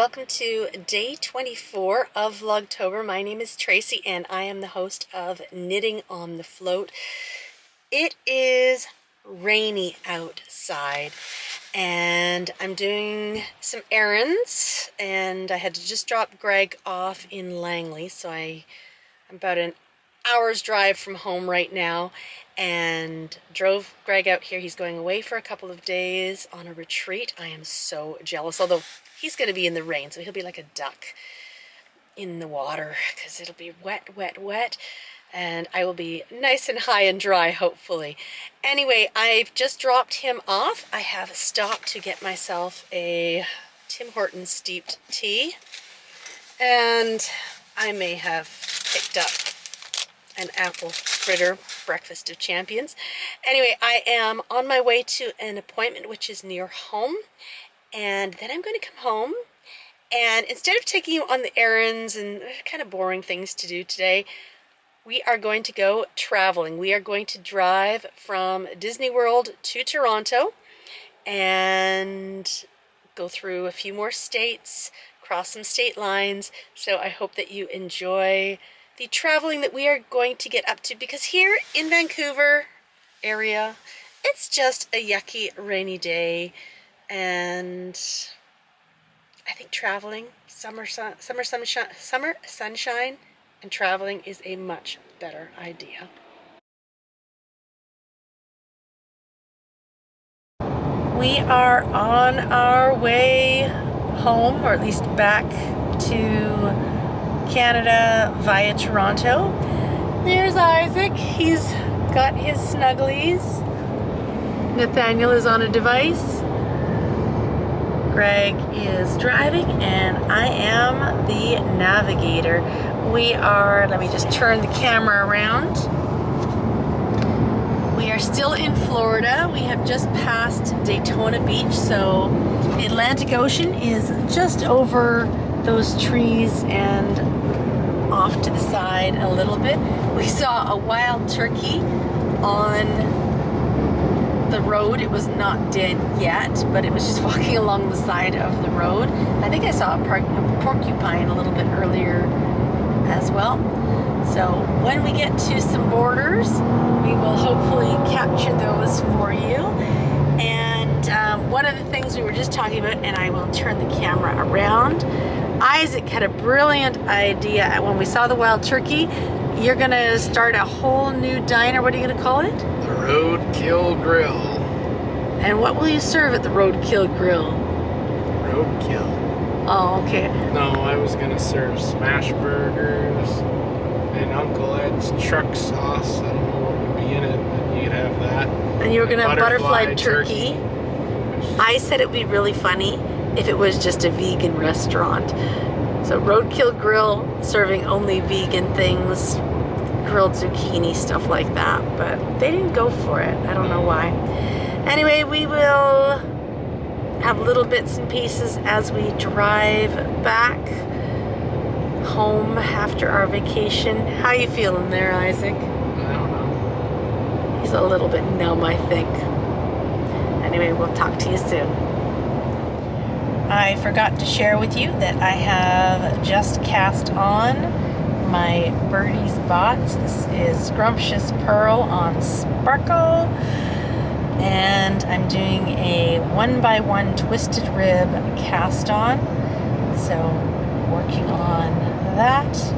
welcome to day 24 of Vlogtober. My name is Tracy and I am the host of Knitting on the Float. It is rainy outside and I'm doing some errands, and I had to just drop Greg off in Langley, so I'm about an hour's drive from home right now, and drove Greg out here. He's going away for a couple of days on a retreat. I am so jealous, although he's going to be in the rain, so he'll be like a duck in the water because it'll be wet, wet, wet, and I will be nice and high and dry, hopefully. Anyway, I've just dropped him off. I have stopped to get myself a Tim Hortons steeped tea, and I may have picked up an apple fritter, breakfast of champions. Anyway, I am on my way to an appointment which is near home, and then I'm going to come home, and instead of taking you on the errands and kind of boring things to do today, we are going to go traveling. We are going to drive from Disney World to Toronto and go through a few more states, cross some state lines. So I hope that you enjoy the traveling that we are going to get up to, because here in Vancouver area, it's just a yucky rainy day, and I think traveling, summer sunshine and traveling is a much better idea. We are on our way home, or at least back to Canada via Toronto. There's Isaac. He's got his snugglies. Nathaniel is on a device. Greg is driving and I am the navigator. We are, let me just turn the camera around. We are still in Florida. We have just passed Daytona Beach, so the Atlantic Ocean is just over those trees and off to the side a little bit. We saw a wild turkey on the road. It was not dead yet, but it was just walking along the side of the road. I think I saw a porcupine a little bit earlier as well. So when we get to some borders, we will hopefully capture those for you. And one of the things we were just talking about, and I will turn the camera around, Isaac had a brilliant idea. When we saw the wild turkey, you're gonna start a whole new diner. What are you gonna call it? The Roadkill Grill. And what will you serve at the Roadkill Grill? Roadkill. Oh, okay. No, I was gonna serve smash burgers and Uncle Ed's truck sauce. I don't know what would be in it, but you'd have that. And you were gonna have butterfly turkey. I said it would be really funny if it was just a vegan restaurant. So Roadkill Grill, serving only vegan things, grilled zucchini, stuff like that. But they didn't go for it. I don't know why. Anyway, we will have little bits and pieces as we drive back home after our vacation. How you feeling there, Isaac? I don't know. He's a little bit numb, I think. Anyway, we'll talk to you soon. I forgot to share with you that I have just cast on my Birdie's Bots. This is Scrumptious Pearl on Sparkle, and I'm doing a 1x1 twisted rib cast on, so working on that.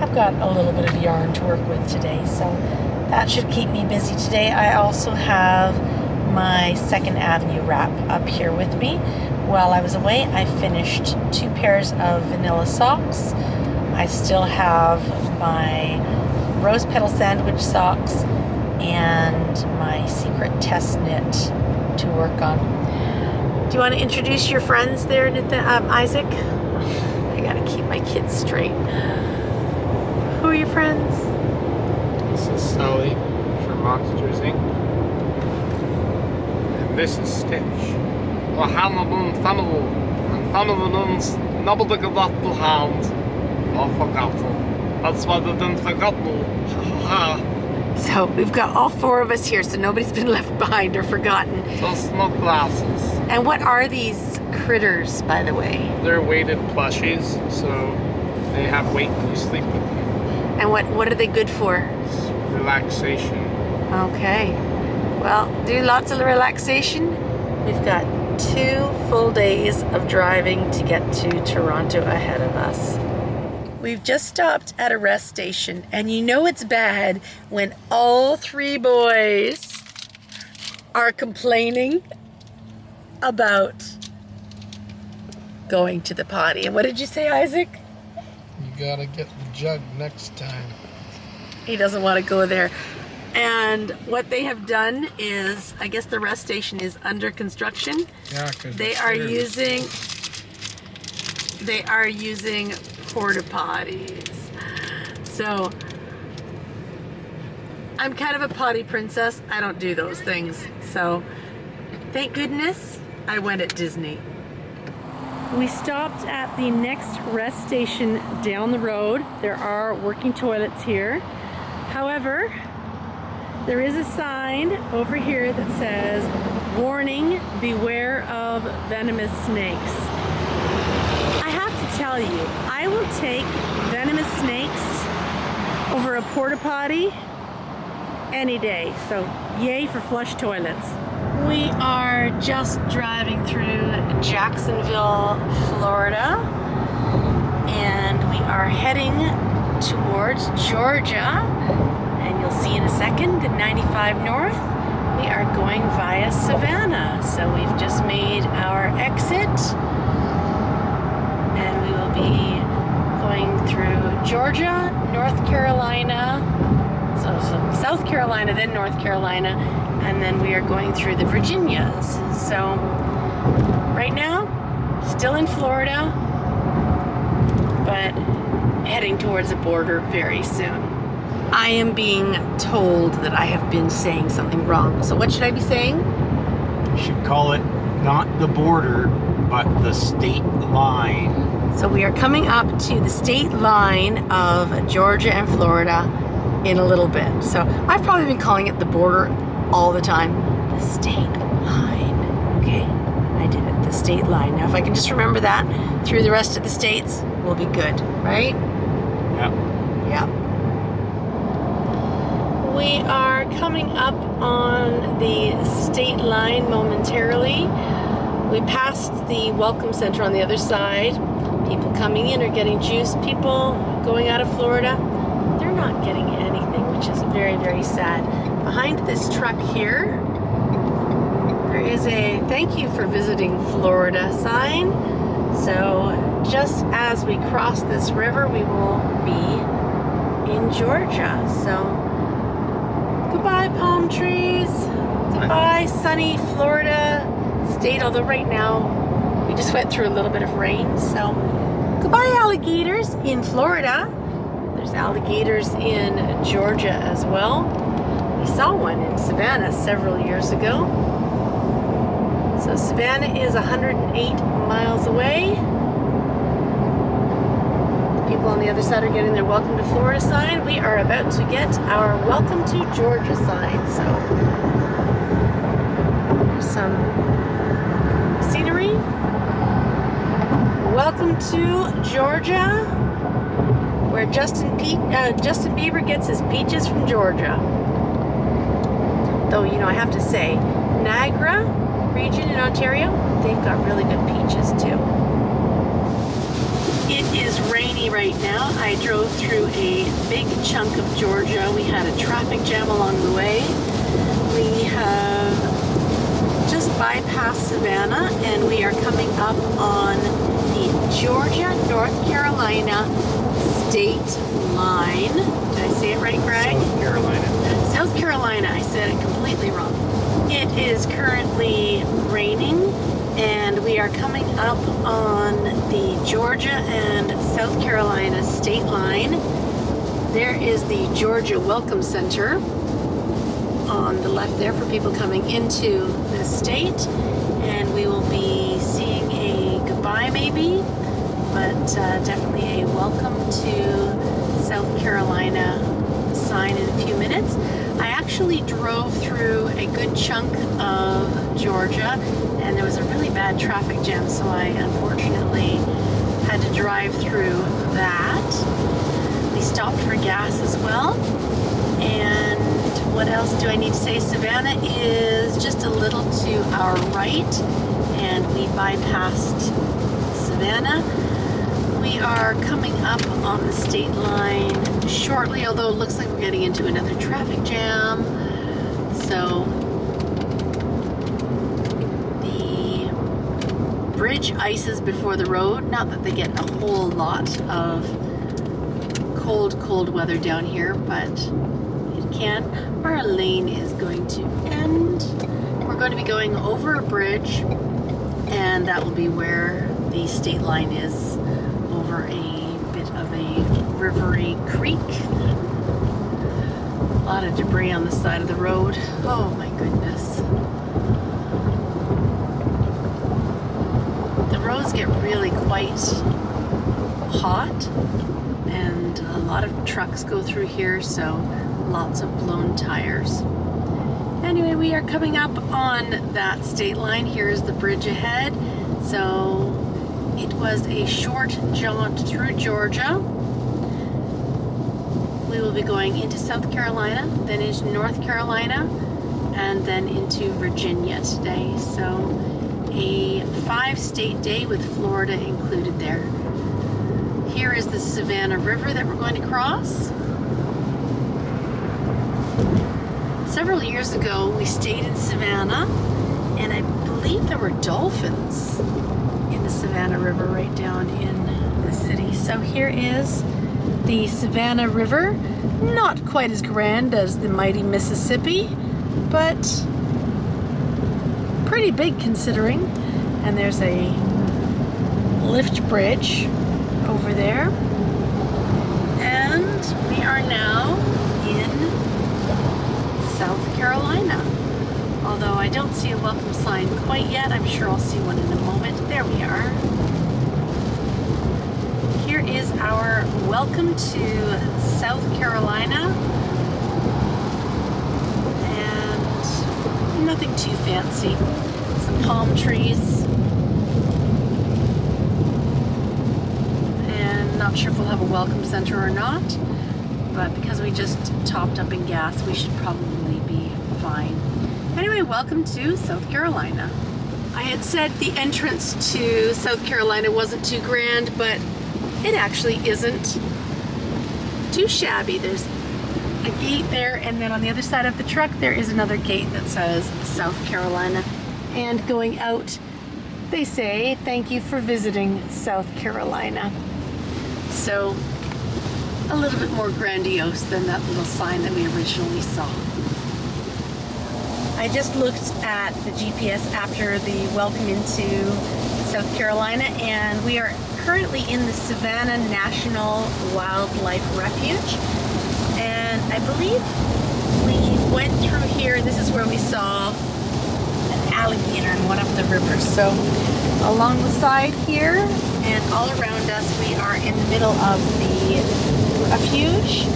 I've got a little bit of yarn to work with today, so that should keep me busy today. I also have my Second Avenue wrap up here with me. While I was away, I finished 2 pairs of vanilla socks. I still have my rose petal sandwich socks and my secret test knit to work on. Do you want to introduce your friends there, Isaac? I gotta keep my kids straight. Who are your friends? This is Sully from Monsters Inc. And this is Stitch. Og han og den nabbelde hand og forgotten. That's what den forgotten. So we've got all 4 of us here, so nobody's been left behind or forgotten. Just no glasses. And what are these critters, by the way? They're weighted plushies, so they have weight when you sleep with them. And what are they good for? It's relaxation. Okay. Well, do lots of relaxation. We've got 2 full days of driving to get to Toronto ahead of us. We've just stopped at a rest station, and you know it's bad when all 3 boys are complaining about going to the potty. And what did you say, Isaac? You gotta get the jug next time. He doesn't want to go there. And what they have done is, I guess the rest station is under construction. Yeah, because They are using porta potties. So I'm kind of a potty princess. I don't do those things. So thank goodness I went at Disney. We stopped at the next rest station down the road. There are working toilets here. However, there is a sign over here that says, "Warning, beware of venomous snakes." I have to tell you, I will take venomous snakes over a porta potty any day. So yay for flush toilets. We are just driving through Jacksonville, Florida, and we are heading towards Georgia. And you'll see in a second, the 95 North, we are going via Savannah. So we've just made our exit, and we will be going through Georgia, North Carolina, so South Carolina, then North Carolina, and then we are going through the Virginias. So right now, still in Florida, but heading towards the border very soon. I am being told that I have been saying something wrong. So what should I be saying? You should call it not the border, but the state line. So we are coming up to the state line of Georgia and Florida in a little bit. So I've probably been calling it the border all the time. The state line. Okay, I did it. The state line. Now if I can just remember that through the rest of the states, we'll be good, right? Yep. Yeah. We are coming up on the state line momentarily. We passed the Welcome Center on the other side. People coming in are getting juice. People going out of Florida, they're not getting anything, which is very, very sad. Behind this truck here, there is a "Thank you for visiting Florida" sign. So just as we cross this river, we will be in Georgia. So goodbye, palm trees. Goodbye, sunny Florida state. Although right now we just went through a little bit of rain. So goodbye, alligators in Florida. There's alligators in Georgia as well. We saw one in Savannah several years ago. So Savannah is 108 miles away. People on the other side are getting their "Welcome to Florida" sign. We are about to get our "Welcome to Georgia" sign. So there's some scenery. Welcome to Georgia, where Justin Bieber gets his peaches from Georgia. Though, you know, I have to say, Niagara region in Ontario, they've got really good peaches too. It is rainy right now. I drove through a big chunk of Georgia. We had a traffic jam along the way. We have just bypassed Savannah, and we are coming up on the Georgia-North Carolina state line. Did I say it right, Greg? South Carolina. South Carolina. I said it completely wrong. It is currently raining, and we are coming up on the Georgia and South Carolina state line. There is the Georgia Welcome Center on the left there for people coming into the state, and we will be seeing a goodbye maybe, but definitely a welcome to South Carolina sign in a few minutes. I actually drove through a good chunk of Georgia, and there was a really bad traffic jam, so I unfortunately had to drive through that. We stopped for gas as well. And what else do I need to say? Savannah is just a little to our right, and we bypassed Savannah. We are coming up on the state line shortly, although it looks like we're getting into another traffic jam. So the bridge ices before the road. Not that they get a whole lot of cold weather down here, but it can. Our lane is going to end. We're going to be going over a bridge, and that will be where the state line is, over a bit of a rivery creek. A lot of debris on the side of the road. Oh my goodness. The roads get really quite hot, and a lot of trucks go through here, so lots of blown tires. Anyway, we are coming up on that state line. Here's the bridge ahead. So it was a short jaunt through Georgia. We will be going into South Carolina, then into North Carolina, and then into Virginia today. So a 5-state day with Florida included there. Here is the Savannah River that we're going to cross. Several years ago, we stayed in Savannah, and I believe there were dolphins in the Savannah River right down in the city. So here is the Savannah River. Not quite as grand as the mighty Mississippi, but pretty big considering. And there's a lift bridge over there. And we are now in South Carolina. Although I don't see a welcome sign quite yet. I'm sure I'll see one in a moment. There we are. Here is our welcome to South Carolina. And nothing too fancy. Some palm trees. And not sure if we'll have a welcome center or not. But because we just topped up in gas, we should probably be fine. Anyway, welcome to South Carolina. I had said the entrance to South Carolina wasn't too grand, but it actually isn't too shabby. There's a gate there, and then on the other side of the truck, there is another gate that says South Carolina. And going out, they say, "Thank you for visiting South Carolina." So, a little bit more grandiose than that little sign that we originally saw. I just looked at the GPS after the welcome into South Carolina, and we are currently in the Savannah National Wildlife Refuge. And I believe we went through here, and this is where we saw an alligator in one of the rivers. So along the side here and all around us, we are in the middle of the refuge,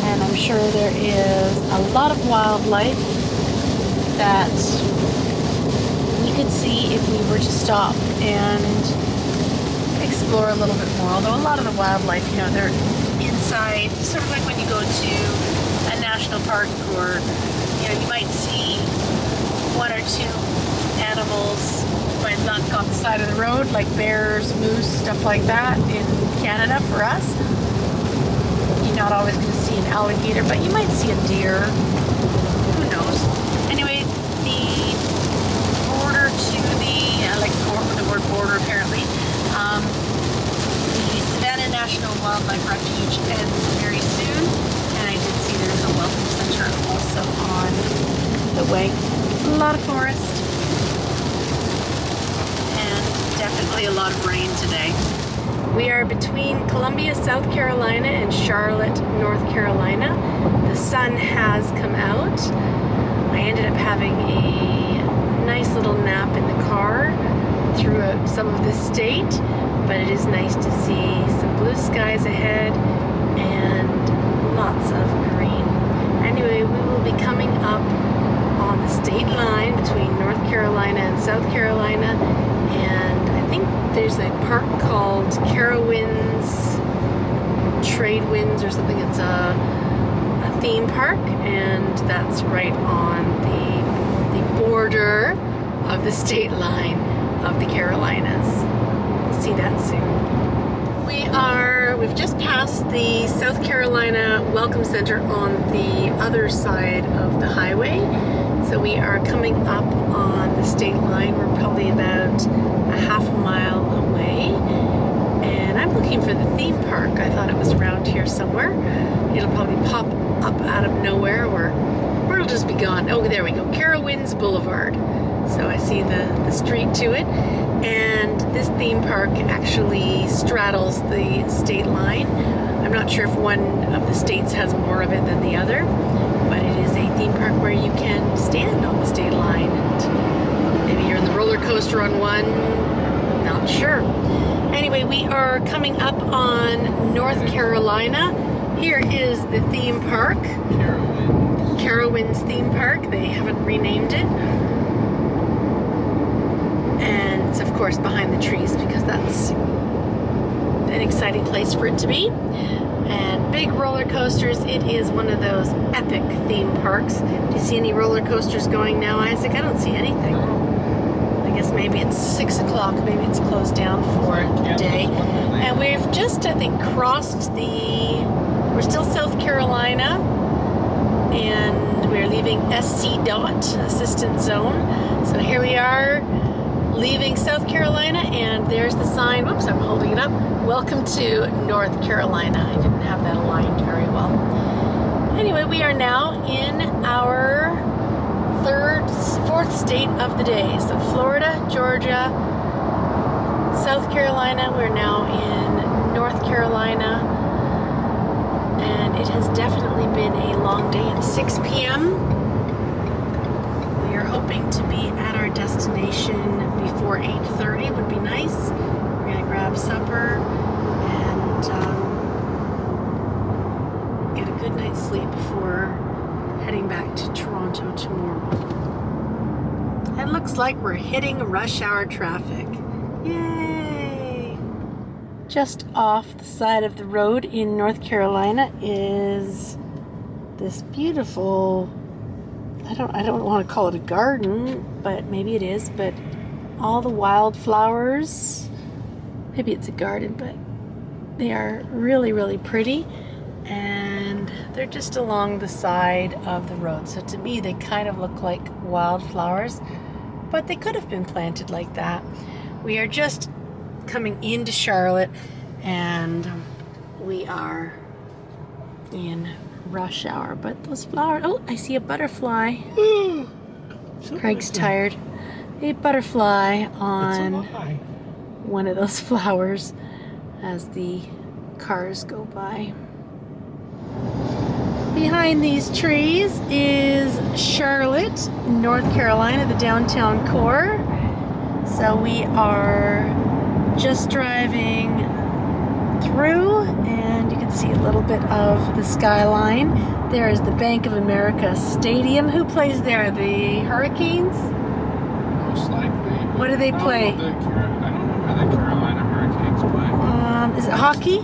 and I'm sure there is a lot of wildlife that we could see if we were to stop and explore a little bit more. Although a lot of the wildlife, you know, they're inside, sort of like when you go to a national park, or you know, you might see one or two animals might not on the side of the road, like bears, moose, stuff like that. In Canada, for us, you're not always going to see an alligator, but you might see a deer. Who knows? Anyway, the border to the, like the word border apparently, the Savannah National Wildlife Refuge ends very soon, and I did see there's a welcome center also on the way. A lot of forest, and definitely a lot of rain today. We are between Columbia, South Carolina and Charlotte, North Carolina. The sun has come out. I ended up having a nice little nap in the car throughout some of the state, but it is nice to see some blue skies ahead and lots of green. state line between North Carolina and South Carolina, and I think there's a park called Carowinds Trade Winds or something. It's a theme park, and that's right on the border of the state line of the Carolinas. We'll see that soon. We've just passed the South Carolina Welcome Center on the other side of the highway. So we are coming up on the state line. We're probably about a half a mile away. And I'm looking for the theme park. I thought it was around here somewhere. It'll probably pop up out of nowhere, or it'll just be gone. Oh, there we go. Carowinds Boulevard. So I see the street to it. And this theme park actually straddles the state line. I'm not sure if one of the states has more of it than the other, but it is a theme park where you can stand on the state line, and maybe you're in the roller coaster on one, not sure. Anyway, we are coming up on North Carolina. Here is the theme park. Carowinds Theme Park. They haven't renamed it. And it's of course behind the trees because that's an exciting place for it to be. And big roller coasters. It is one of those epic theme parks. Do you see any roller coasters going now, Isaac? I don't see anything. I guess maybe it's 6 o'clock. Maybe it's closed down for the day. And we've just, I think, crossed we're still South Carolina, and we're leaving SC DOT, Assistance Zone. So here we are, leaving South Carolina, and there's the sign. Whoops, I'm holding it up. Welcome to North Carolina. I didn't have that aligned very well. Anyway, we are now in our fourth state of the day. So Florida, Georgia, South Carolina. We're now in North Carolina. And it has definitely been a long day. It's 6 p.m. We are hoping to be at our destination before 8:30 would be nice. We're going to grab supper and get a good night's sleep before heading back to Toronto tomorrow. It looks like we're hitting rush hour traffic. Yay! Just off the side of the road in North Carolina is this beautiful, I don't want to call it a garden, but maybe it is, but all the wildflowers, maybe it's a garden, but they are really, really pretty, and they're just along the side of the road. So to me, they kind of look like wildflowers, but they could have been planted like that. We are just coming into Charlotte, and we are in rush hour, but those flowers, oh, I see a butterfly. Craig's tired. A butterfly on one of those flowers as the cars go by. Behind these trees is Charlotte, North Carolina, the downtown core. So we are just driving through, and you can see a little bit of the skyline. There is the Bank of America Stadium. Who plays there? The Hurricanes? Most likely. What do they play? I don't know where the Carolina Hurricanes play. Is it hockey?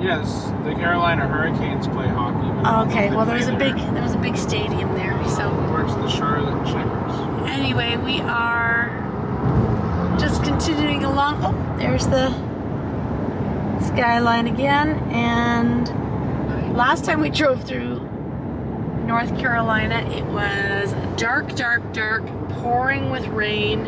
Yes, the Carolina Hurricanes play hockey. Okay, well there was a big stadium there. So where's the Charlotte Checkers? Anyway, we are just continuing along. Oh, there's the skyline again. And last time we drove through North Carolina, it was dark, pouring with rain,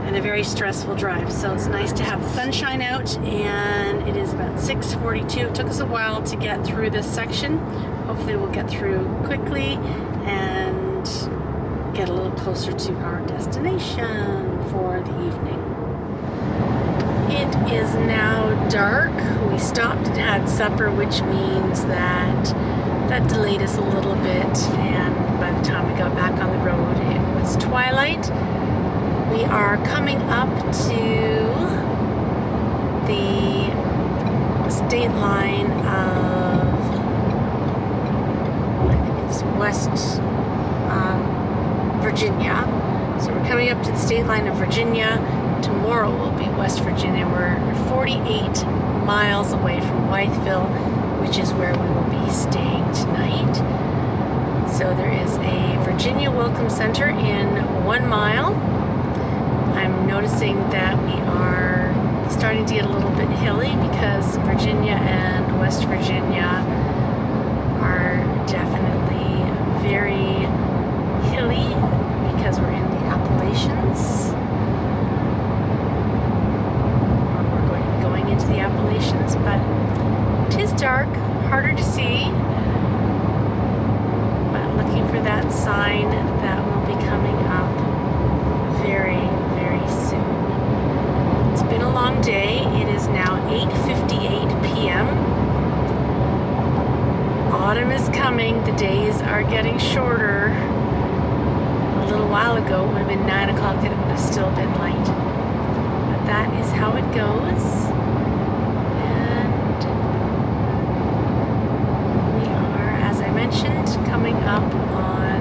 and a very stressful drive. So it's nice to have the sunshine out, and it is about 6:42. It took us a while to get through this section. Hopefully we'll get through quickly and get a little closer to our destination for the evening. It is now dark. We stopped and had supper, which means that delayed us a little bit, and by the time we got back on the road, it was twilight. We are coming up to the state line of, I think it's West Virginia. So we're coming up to the state line of Virginia. Tomorrow will be West Virginia. We're 48 miles away from Wytheville, which is where we will be staying tonight. So there is a Virginia Welcome Center in 1 mile. I'm noticing that we are starting to get a little bit hilly because Virginia and West Virginia are definitely very hilly because we're in the Appalachians. Or we're going to be going into the Appalachians, but it is dark, harder to see. But I'm looking for that sign that will be coming up very, very soon. It's been a long day. It is now 8:58 p.m. Autumn is coming. The days are getting shorter. A little while ago, it would have been 9 o'clock and it would have still been light. But that is how it goes. And we are, as I mentioned, coming up on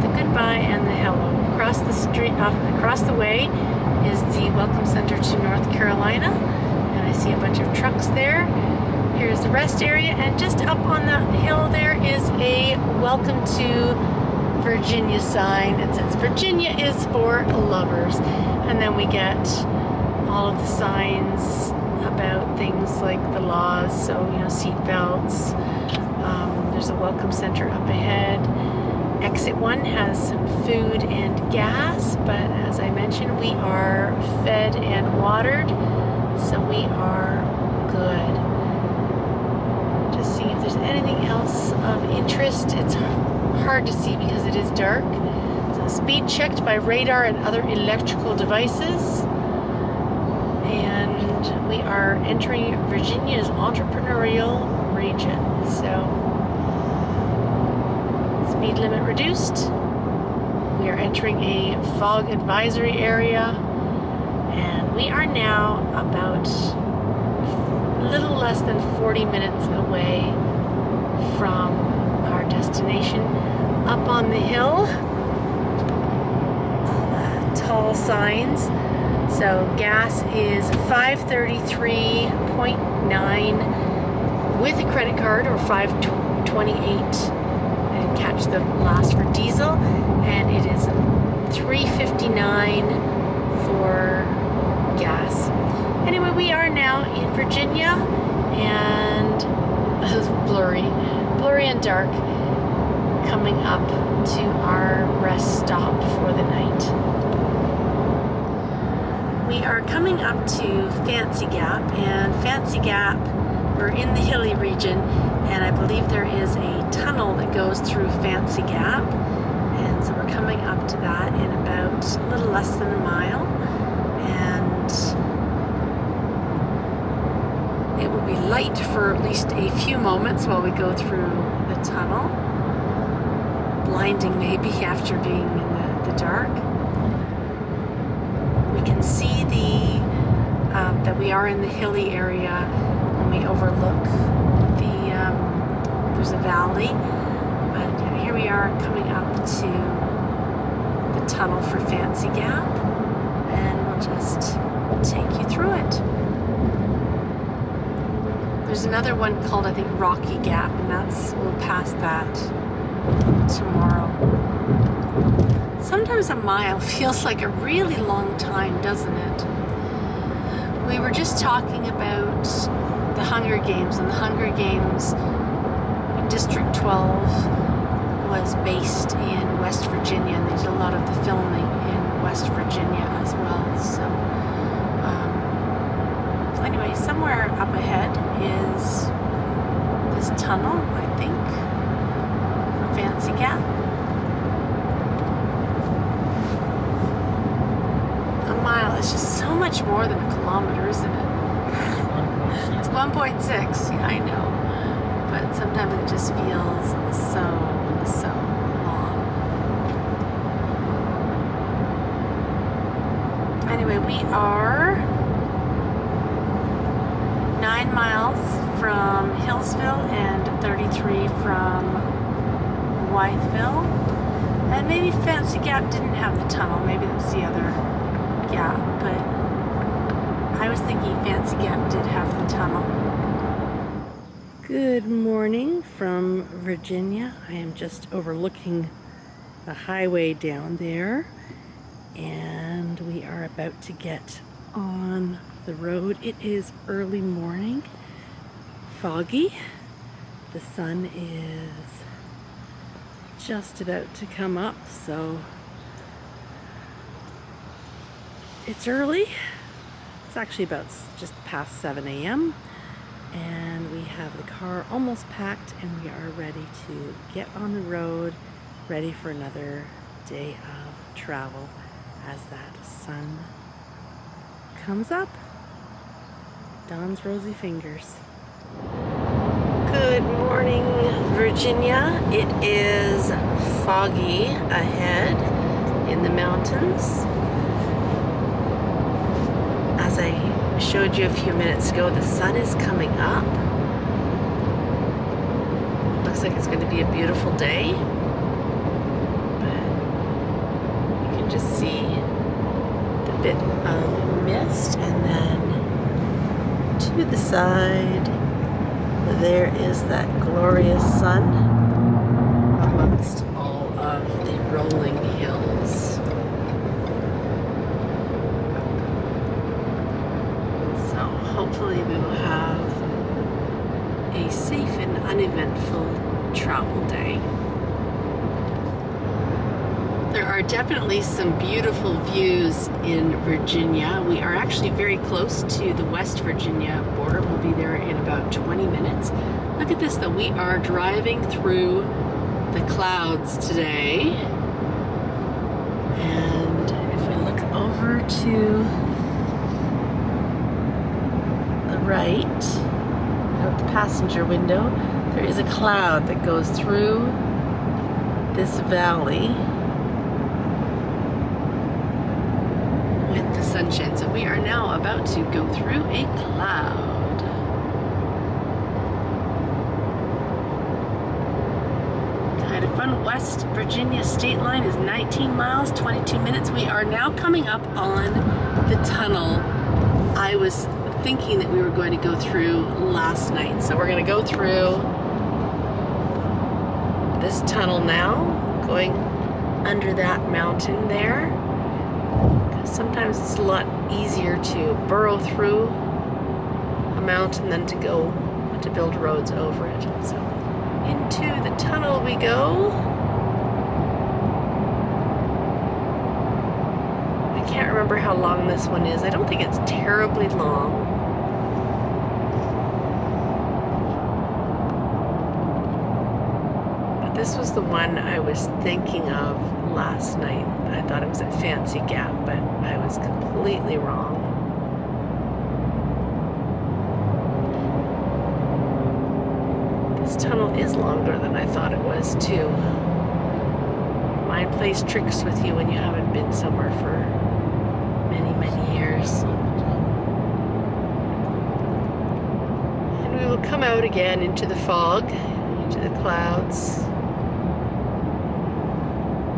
the goodbye and the hello. Across the street, across the way is the Welcome Center to North Carolina. And I see a bunch of trucks there. Here's the rest area, and just up on the hill there is a Welcome to Virginia sign. It says Virginia is for lovers. And then we get all of the signs about things like the laws, so seat belts. There's a Welcome Center up ahead. Exit 1 has some food and gas, but as I mentioned, we are fed and watered, so we are good. Just seeing if there's anything else of interest. It's hard to see because it is dark. So speed checked by radar and other electrical devices. And we are entering Virginia's entrepreneurial region. So speed limit reduced. We are entering a fog advisory area. And we are now about a little less than 40 minutes away from our destination. Up on the hill, tall signs. So gas is $5.33.9 with a credit card, or $5.28, and catch the last for diesel. And it is $3.59 for gas. Anyway, we are now in Virginia, and it's blurry and dark, coming up to our rest stop for the night. We are coming up to Fancy Gap, and Fancy Gap, we're in the hilly region, and I believe there is a tunnel that goes through Fancy Gap, and so we're coming up to that in about a little less than a mile. And it will be light for at least a few moments while we go through the tunnel. Blinding maybe after being in the dark. We can see that we are in the hilly area when we overlook there's a valley. But here we are coming up to the tunnel for Fancy Gap, and we'll just take you through it. There's another one called, I think, Rocky Gap, and we'll pass that tomorrow. Sometimes a mile feels like a really long time, doesn't it? We were just talking about the Hunger Games, and the Hunger Games District 12 was based in West Virginia, and they did a lot of the filming in West Virginia as well. So anyway, somewhere up ahead is this tunnel, I think, for Fancy Gap. A mile is just so much more than a kilometer, isn't it? It's 1.6, yeah, I know. But sometimes it just feels so long. Anyway, we are 9 miles from Hillsville and 33 from Wytheville. And maybe Fancy Gap didn't have the tunnel. Maybe that's the other gap. But I was thinking Fancy Gap did have the tunnel. Good morning from Virginia. I am just overlooking the highway down there. And we are about to get on the road. It is early morning, foggy. The sun is just about to come up, so it's early. It's actually about just past 7 a.m. and we have the car almost packed and we are ready to get on the road, ready for another day of travel as that sun comes up. Dawn's rosy fingers. Good morning, Virginia. It is foggy ahead in the mountains. As I showed you a few minutes ago, the sun is coming up. Looks like it's going to be a beautiful day. But you can just see the bit of mist, and then to the side there is that glorious sun amongst all of the rolling hills. So hopefully we will have a safe and uneventful travel day. There are definitely some beautiful views in Virginia. We are actually very close to the West Virginia border. We'll be there in about 20 minutes. Look at this though, we are driving through the clouds today. And if we look over to the right, out the passenger window, there is a cloud that goes through this valley with the sunshine. So we are now about to go through a cloud. Kind of fun. West Virginia state line is 19 miles, 22 minutes. We are now coming up on the tunnel I was thinking that we were going to go through last night. So we're going to go through this tunnel now, going under that mountain there. Sometimes it's a lot easier to burrow through a mountain than to build roads over it. So into the tunnel we go. I can't remember how long this one is. I don't think it's terribly long. But this was the one I was thinking of last night. I thought it was at Fancy Gap, but I was completely wrong. This tunnel is longer than I thought it was too. Mind plays tricks with you when you haven't been somewhere for many, many years. And we will come out again into the fog, into the clouds.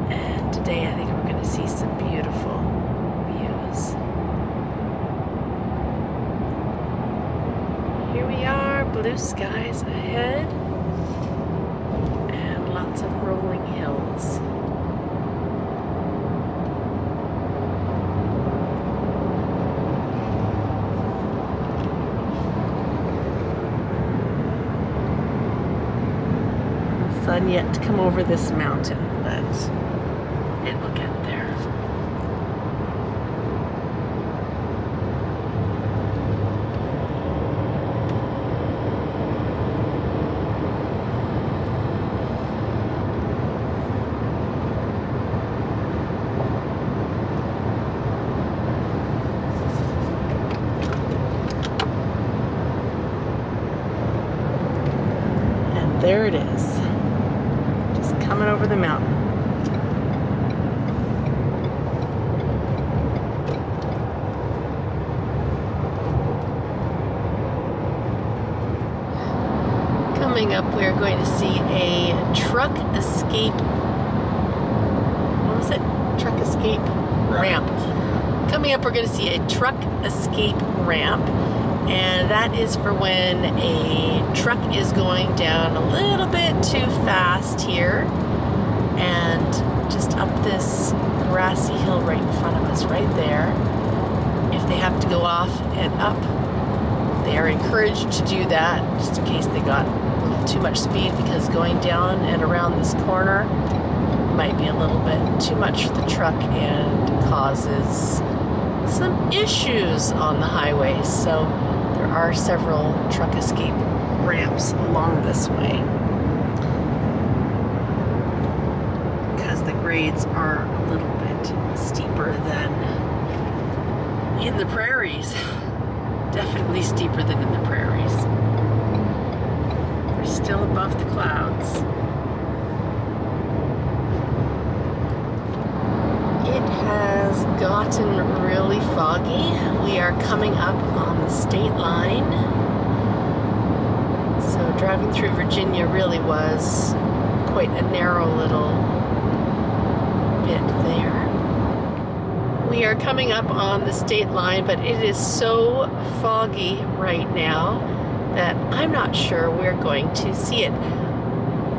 And today I think we're going to see some beautiful views. Here we are, blue skies ahead, and lots of rolling hills. Sun yet to come over this mountain, but it will get there. And there it is, just coming over the mountain. Coming up, we're going to see a truck escape what's it? Truck escape ramp. Coming up, we're going to see a truck escape ramp, and that is for when a truck is going down a little bit too fast here, and just up this grassy hill right in front of us, right there. If they have to go off and up, they are encouraged to do that, just in case they got a little too much speed, because going down and around this corner might be a little bit too much for the truck and causes some issues on the highway. So there are several truck escape ramps along this way, because the grades are a little bit steeper than in the prairies. Definitely steeper than in the prairies. They're still above the clouds. It has gotten really foggy. We are coming up on the state line. So driving through Virginia really was quite a narrow little bit there. We are coming up on the state line, but it is so foggy right now that I'm not sure we're going to see it.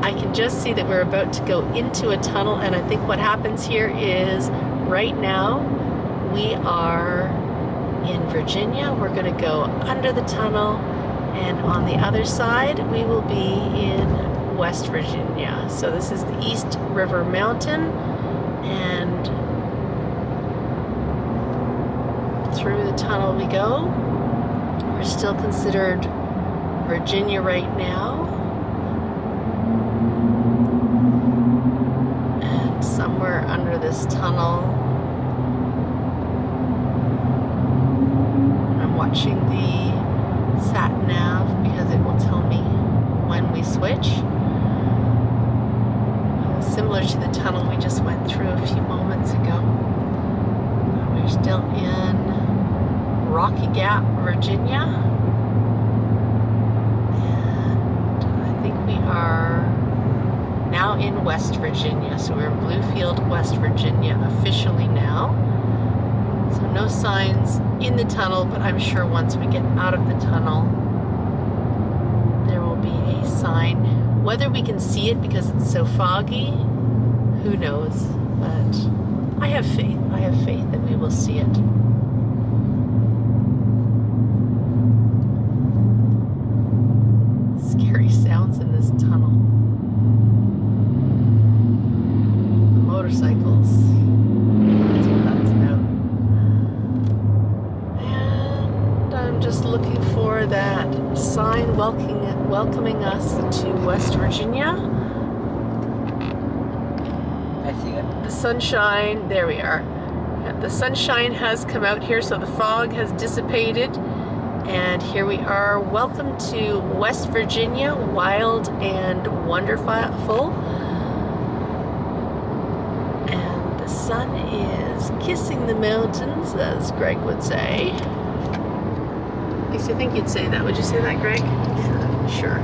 I can just see that we're about to go into a tunnel, and I think what happens here is right now we are in Virginia. We're going to go under the tunnel, and on the other side we will be in West Virginia. So this is the East River Mountain, and through the tunnel we go. We're still considered Virginia right now. And somewhere under this tunnel, I'm watching the sat nav because it will tell me when we switch. Similar to the tunnel we just went through a few moments ago. We're still in Rocky Gap, Virginia, and I think we are now in West Virginia. So we're in Bluefield, West Virginia officially now. So no signs in the tunnel, but I'm sure once we get out of the tunnel there will be a sign. Whether we can see it because it's so foggy, who knows, but I have faith. I have faith that we will see it. Scary sounds in this tunnel. The motorcycles. That's what that's about. And I'm just looking for that sign welcoming us to West Virginia. I see it. The sunshine, there we are. Yeah, the sunshine has come out here, so the fog has dissipated. And here we are. Welcome to West Virginia, wild and wonderful. And the sun is kissing the mountains, as Greg would say. At least I think you'd say that. Would you say that, Greg? Sure.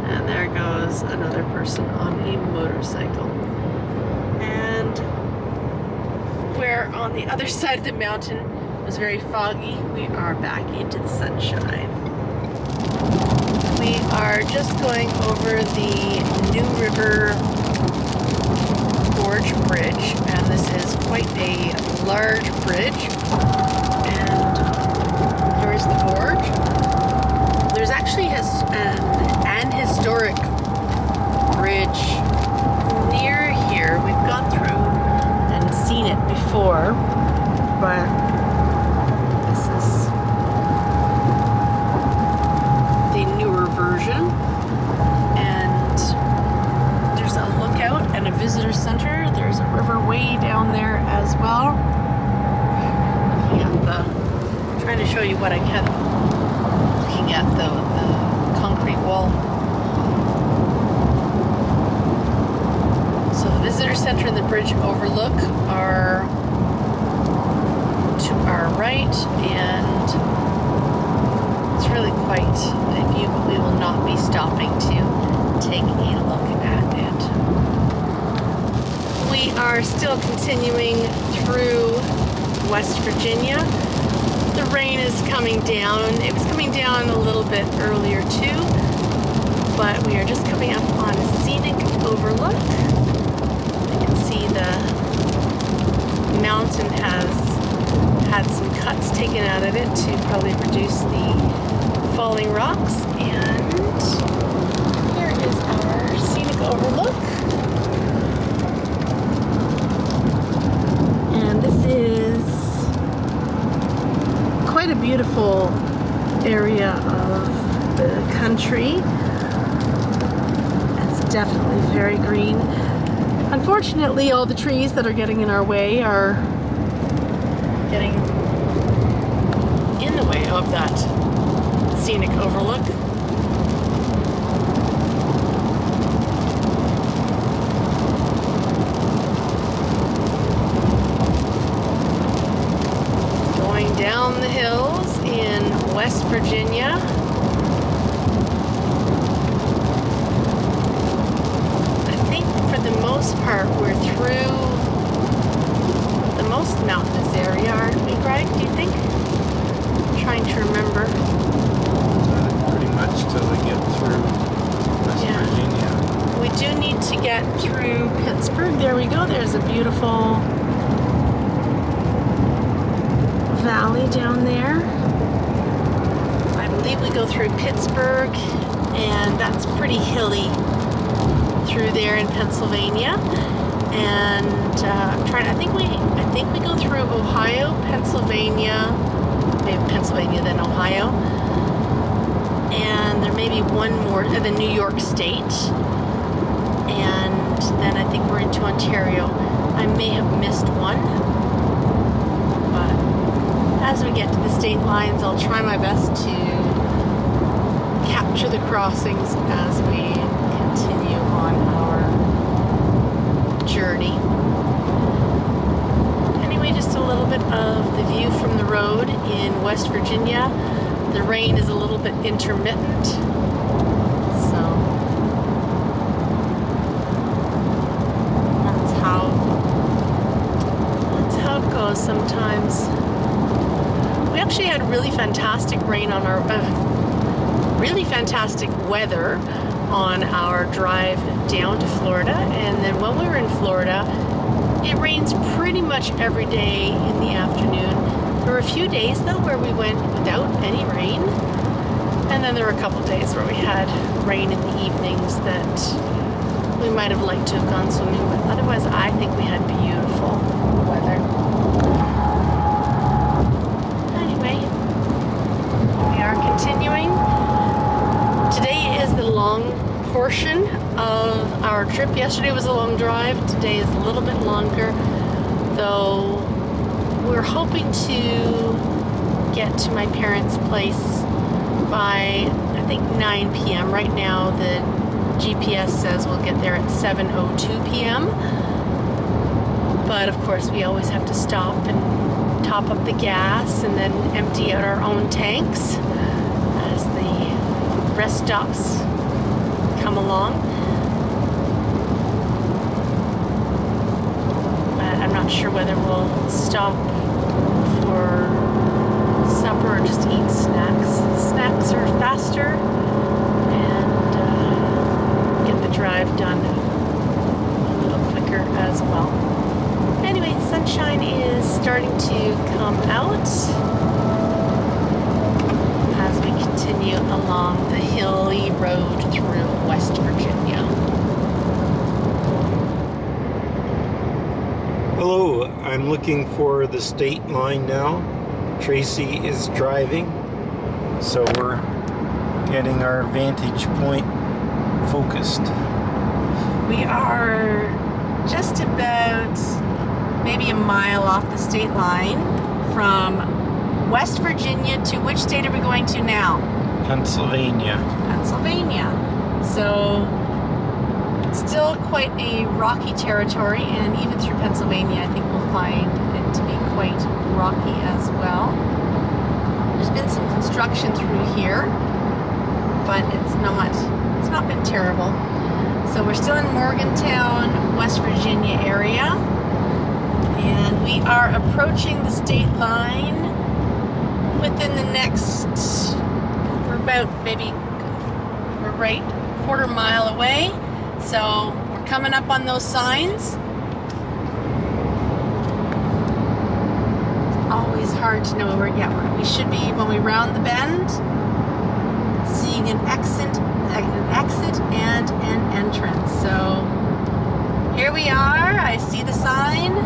And there goes another person on a motorcycle. And where on the other side of the mountain it was very foggy, we are back into the sunshine. We are just going over the New River Gorge Bridge, and this is quite a large bridge. And there is the gorge. There's actually an historic bridge near here. We've gone through and seen it before, but this is the newer version. And there's a lookout and a visitor center. There's a river way down there as well. Trying to show you what I can. Looking at the concrete wall. So the visitor center and the bridge overlook are to our right, and it's really quite a view, but we will not be stopping to take a look at it. We are still continuing through West Virginia. The rain is coming down. It was coming down a little bit earlier too, but we are just coming up on a scenic overlook. You can see the mountain has had some cuts taken out of it to probably reduce the falling rocks, and here is our scenic overlook. And this is quite a beautiful area of the country. It's definitely very green. Unfortunately, all the trees that are getting in our way are getting in the way of that scenic overlook. Going down the hills in West Virginia. I think for the most part we're through the most mountainous area, aren't we, Greg? Do you think? I'm trying to remember. Pretty much till we get through West Virginia. We do need to get through Pittsburgh. There we go. There's a beautiful valley down there. I believe we go through Pittsburgh, and that's pretty hilly through there in Pennsylvania. And I think we go through Ohio, Pennsylvania, maybe Pennsylvania then Ohio, and there may be one more, the New York State, and then I think we're into Ontario. I may have missed one, but as we get to the state lines, I'll try my best to capture the crossings as we continue on our journey. Anyway, just a little bit of the view from the road in West Virginia. The rain is a little bit intermittent, so that's how it goes sometimes. We actually had really fantastic rain on our really fantastic weather on our drive down to Florida, and then when we were in Florida, it rains pretty much every day in the afternoon. There were a few days though where we went without any rain, and then there were a couple days where we had rain in the evenings that we might have liked to have gone swimming, but otherwise I think we had beautiful weather. Anyway, we are continuing. Today is the long portion of our trip. Yesterday was a long drive. Today is a little bit longer, though we're hoping to get to my parents' place by, I think, 9 p.m. Right now the GPS says we'll get there at 7:02 p.m. But of course we always have to stop and top up the gas and then empty out our own tanks as the rest stops come along. But I'm not sure whether we'll stop for supper or just eat snacks. Snacks are faster and get the drive done a little quicker as well. Anyway, sunshine is starting to come out as we continue along the hilly road through West Virginia. Hello, I'm looking for the state line now. Tracy is driving, so we're getting our vantage point focused. We are just about maybe a mile off the state line from West Virginia to which state are we going to now? Pennsylvania. Pennsylvania. So still quite a rocky territory, and even through Pennsylvania I think we'll find it to be quite rocky as well. There's been some construction through here, but it's not been terrible. So we're still in Morgantown, West Virginia area, and we are approaching the state line within the next, we're right quarter mile away. So we're coming up on those signs. It's always hard to know where we should be when we round the bend, seeing an exit and an entrance. So here we are. I see the sign.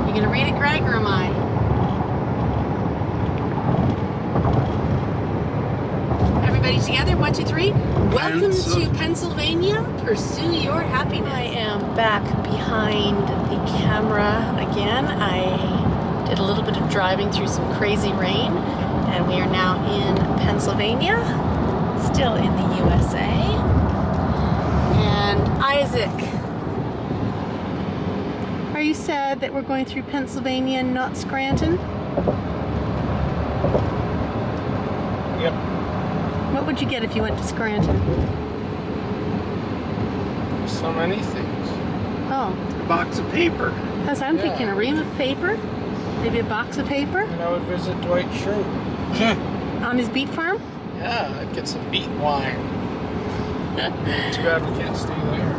You gonna read it, Greg, or am I? Everybody together, 1, 2, 3. Welcome to Pennsylvania. Pursue your happiness. I am back behind the camera again. I did a little bit of driving through some crazy rain, and we are now in Pennsylvania, still in the USA. And Isaac, are you sad that we're going through Pennsylvania and not Scranton? Yep. What would you get if you went to Scranton? So many things. Oh. A box of paper. As I'm thinking, a ream of paper? Maybe a box of paper? And I would visit Dwight Schrute. On his beet farm? Yeah, I'd get some beet wine. Too bad we can't stay there.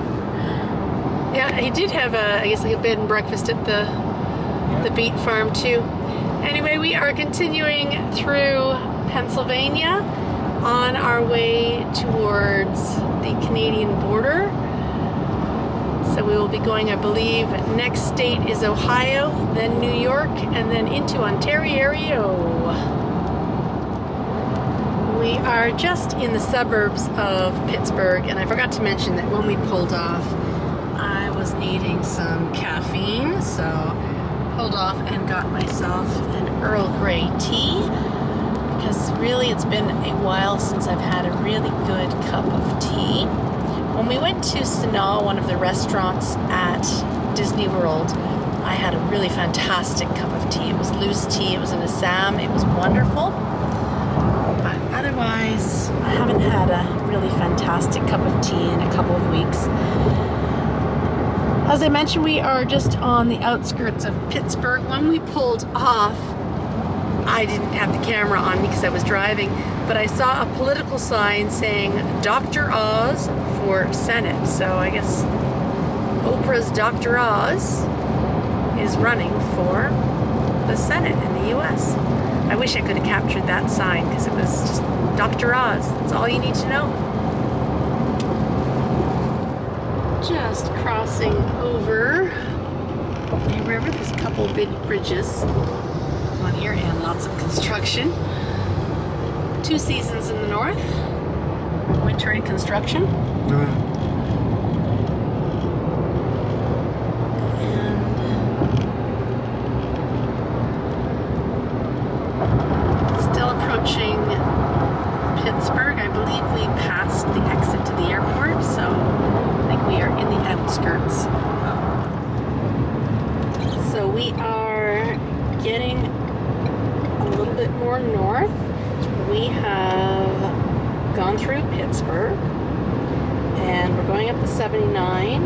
Yeah, he did have I guess like a bed and breakfast at the beet farm too. Anyway, we are continuing through Pennsylvania on our way towards the Canadian border. So we will be going, I believe, next state is Ohio, then New York, and then into Ontario. We are just in the suburbs of Pittsburgh, and I forgot to mention that when we pulled off, I was needing some caffeine, so pulled off and got myself an Earl Grey tea, because really it's been a while since I've had a really good cup of tea. When we went to Sanaa, one of the restaurants at Disney World, I had a really fantastic cup of tea. It was loose tea, it was in Assam, it was wonderful. But otherwise, I haven't had a really fantastic cup of tea in a couple of weeks. As I mentioned, we are just on the outskirts of Pittsburgh. When we pulled off, I didn't have the camera on because I was driving, but I saw a political sign saying Dr. Oz for Senate. So I guess Oprah's Dr. Oz is running for the Senate in the US. I wish I could have captured that sign because it was just Dr. Oz. That's all you need to know. Just crossing over a river. There's a couple big bridges on here and lots of construction. 2 seasons in the north, winter and construction. And still approaching Pittsburgh. I believe we passed the exit to the airport, so I think we are in the outskirts. So we are getting a little bit more north. We have gone through Pittsburgh and we're going up the 79,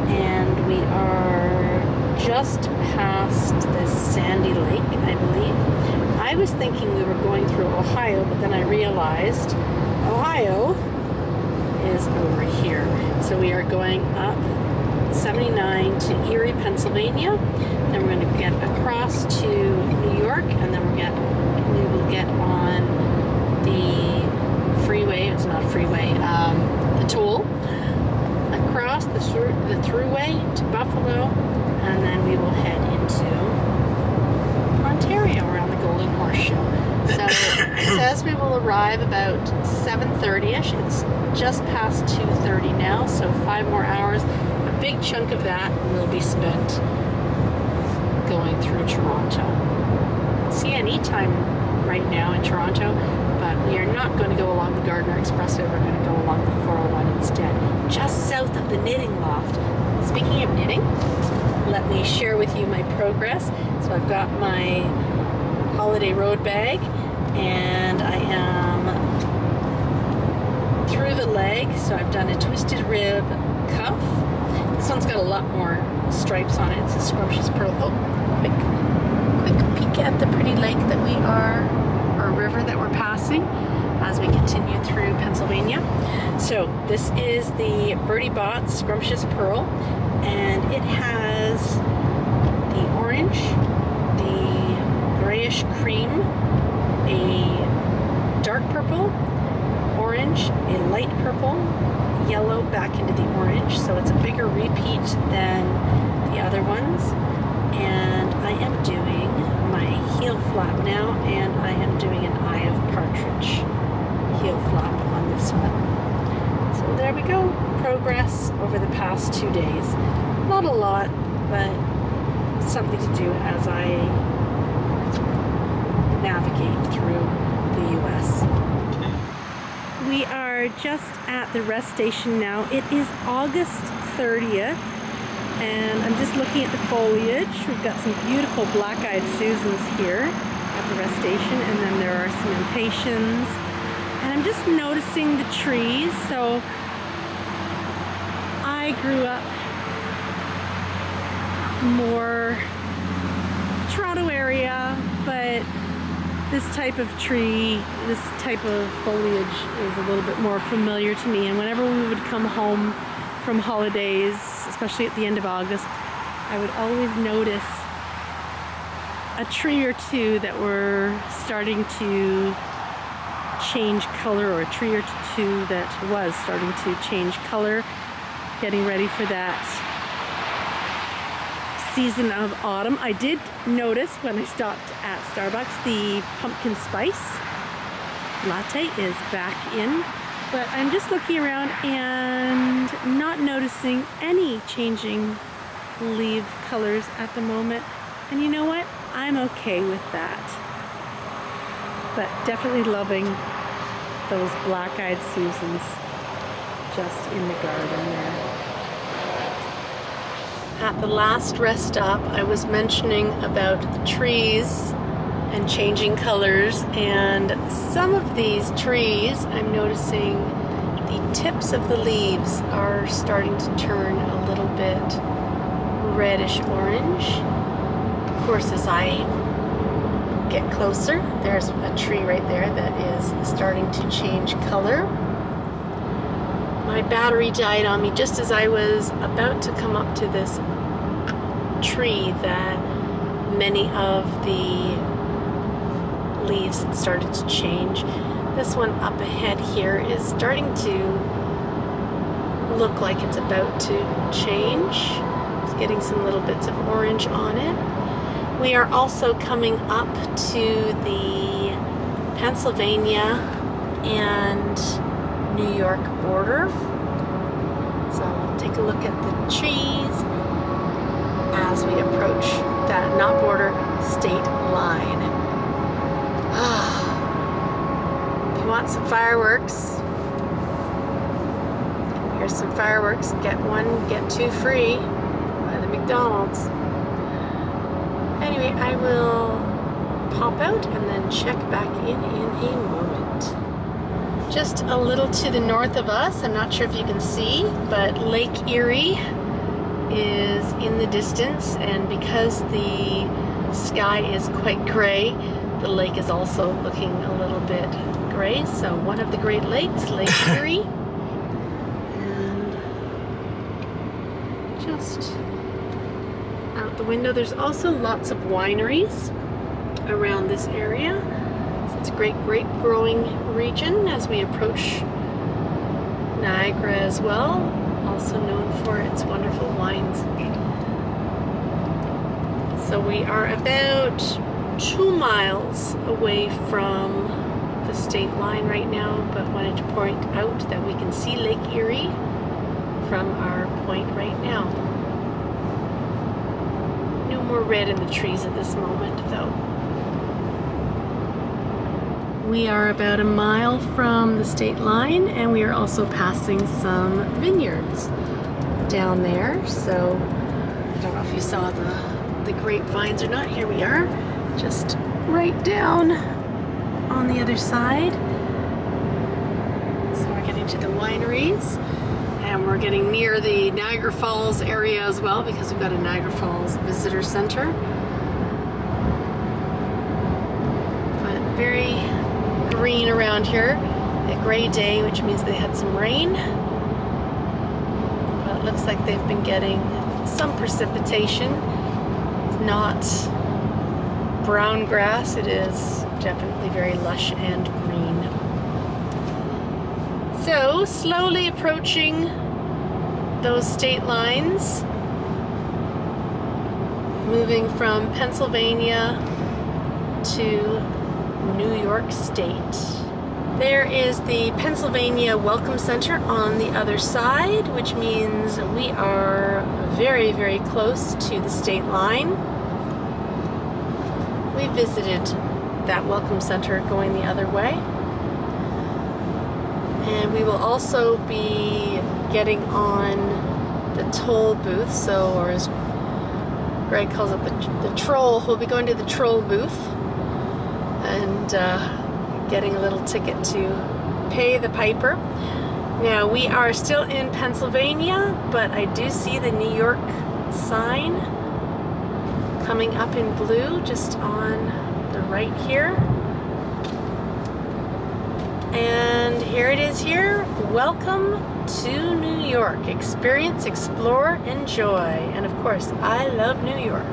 and we are just past this Sandy Lake, I believe. I was thinking we were going through Ohio, but then I realized Ohio is over here. So we are going up 79 to Erie, Pennsylvania. Then we're going to get across to New York, and then we will get on the freeway. It's not a freeway, the toll across the thruway to Buffalo, and then we will head into Ontario around the Golden Horseshoe. So it says we will arrive about 7:30ish. It's just past 2:30 now, so 5 more hours. A big chunk of that will be spent going through Toronto. See any time right now in Toronto, but we are not going to go along the Gardiner Expressway. We're going to go along the 401 instead, just south of the knitting loft. Speaking of knitting, let me share with you my progress. So I've got my holiday road bag, and I am through the leg. So I've done a twisted rib cuff. This one's got a lot more stripes on it. It's a scrumptious pearl. Oh, quick peek at the pretty lake that we are, or river that we're passing as we continue through Pennsylvania. So this is the Bertie Bott's Scrumptious Pearl, and it has the orange, the grayish cream, a dark purple, orange, a light purple, yellow back into the orange. So it's a bigger repeat than the other ones. And I am doing my heel flap now, and I am doing an Eye of Partridge heel flap on this one. So there we go. Progress over the past 2 days. Not a lot, but something to do as I navigate through the US. We are just at the rest station now. It is August 30th, and I'm just looking at the foliage. We've got some beautiful black-eyed Susans here at the rest station, and then there are some impatiens. And I'm just noticing the trees. So I grew up more Toronto area, but this type of tree, this type of foliage is a little bit more familiar to me. And whenever we would come home from holidays, especially at the end of August, I would always notice a tree or two that were starting to change color, or a tree or two that was starting to change color, getting ready for that season of autumn. I did notice when I stopped at Starbucks, the pumpkin spice latte is back in, but I'm just looking around and not noticing any changing leaf colors at the moment. And you know what? I'm okay with that. But definitely loving those black-eyed Susans just in the garden there. At the last rest stop, I was mentioning about the trees and changing colors, and some of these trees, I'm noticing the tips of the leaves are starting to turn a little bit reddish orange. Of course, as I get closer, there's a tree right there that is starting to change color. My battery died on me just as I was about to come up to this tree that many of the leaves had started to change. This one up ahead here is starting to look like it's about to change. It's getting some little bits of orange on it. We are also coming up to the Pennsylvania and New York border. So we'll take a look at the trees as we approach that, not border, state line. If you want some fireworks, here's some fireworks. Get one, get two free by the McDonald's. Anyway, I will pop out and then check back in a moment. Just a little to the north of us, I'm not sure if you can see, but Lake Erie is in the distance, and because the sky is quite gray, the lake is also looking a little bit gray. So one of the Great Lakes, Lake Erie, and just out the window, there's also lots of wineries around this area. So it's a great grape growing region as we approach Niagara as well, also known for its wonderful wines. So we are about 2 miles away from the state line right now, but wanted to point out that we can see Lake Erie from our point right now. No more red in the trees at this moment, though. We are about 1 mile from the state line, and we are also passing some vineyards down there. So I don't know if you saw the grapevines or not. Here we are, just right down on the other side. So we're getting to the wineries, and we're getting near the Niagara Falls area as well because we've got a Niagara Falls visitor center. But very green around here. A gray day, which means they had some rain. But it looks like they've been getting some precipitation. It's not brown grass, it is definitely very lush and green. So, slowly approaching those state lines, moving from Pennsylvania to New York State. There is the Pennsylvania Welcome Center on the other side, which means we are very, very close to the state line. We visited that Welcome Center going the other way. And we will also be getting on the toll booth, or as Greg calls it, the troll. We'll be going to the troll booth and getting a little ticket to pay the piper. Now, we are still in Pennsylvania, but I do see the New York sign coming up in blue just on the right here. And here it is here. Welcome to New York. Experience, explore, enjoy. And of course, I love New York.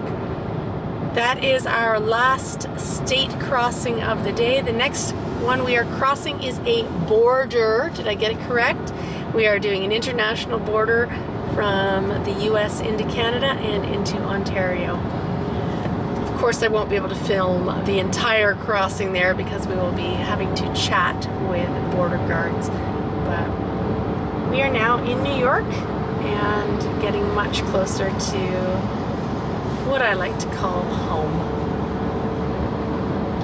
That is our last state crossing of the day. The next one we are crossing is a border. Did I get it correct? We are doing an international border from the US into Canada and into Ontario. Of course, I won't be able to film the entire crossing there because we will be having to chat with border guards. But we are now in New York and getting much closer to what I like to call home.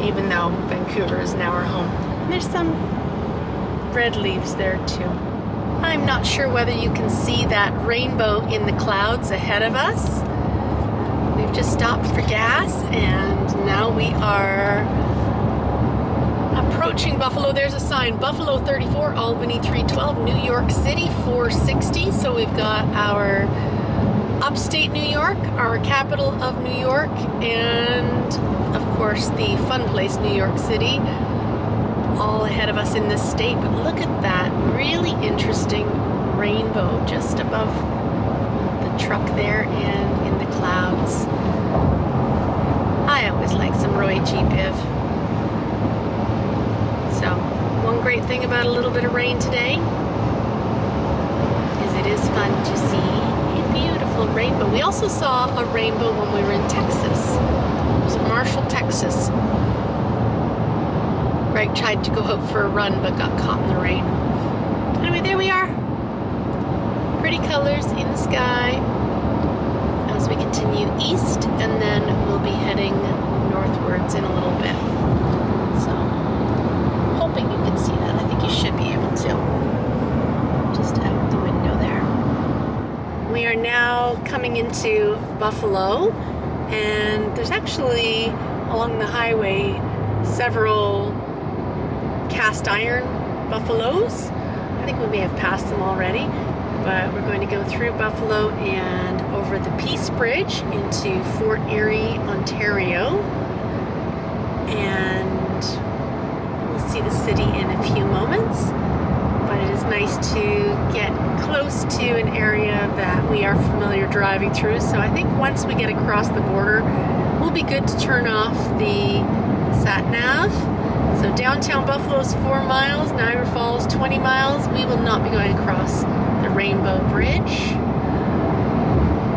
Even though Vancouver is now our home. And there's some red leaves there too. I'm not sure whether you can see that rainbow in the clouds ahead of us. We've just stopped for gas and now we are approaching Buffalo. There's a sign, Buffalo 34, Albany 312, New York City 460. So we've got our upstate New York, our capital of New York, and of course the fun place, New York City, all ahead of us in this state. But look at that really interesting rainbow just above the truck there and in the clouds. I always like some Roy G. Biv. So, one great thing about a little bit of rain today is it is fun to see a beautiful rainbow. We also saw a rainbow when we were in Texas. It was in Marshall, Texas. Greg tried to go out for a run but got caught in the rain. Anyway, there we are. Pretty colors in the sky as we continue east, and then we'll be heading northwards in a little bit. So, hoping you can see that. I think you should be able to. Just out the window there. We are now coming into Buffalo, and there's actually along the highway several cast iron buffaloes. I think we may have passed them already, but we're going to go through Buffalo and over the Peace Bridge into Fort Erie, Ontario, and we'll see the city in a few moments. But it is nice to get close to an area that we are familiar driving through. So I think once we get across the border, we'll be good to turn off the sat-nav. So downtown Buffalo is 4 miles, Niagara Falls 20 miles. We will not be going across the Rainbow Bridge,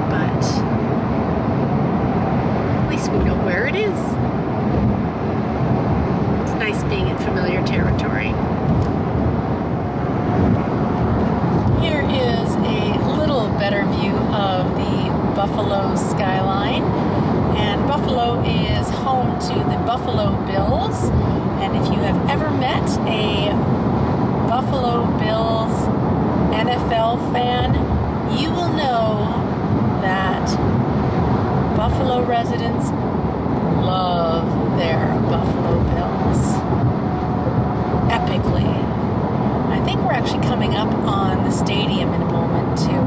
but at least we know where it is. It's nice being in familiar territory. Here is a little better view of the Buffalo skyline. And Buffalo is home to the Buffalo Bills. And if you have ever met a Buffalo Bills NFL fan, you will know that Buffalo residents love their Buffalo Bills. Epically. I think we're actually coming up on the stadium in a moment too.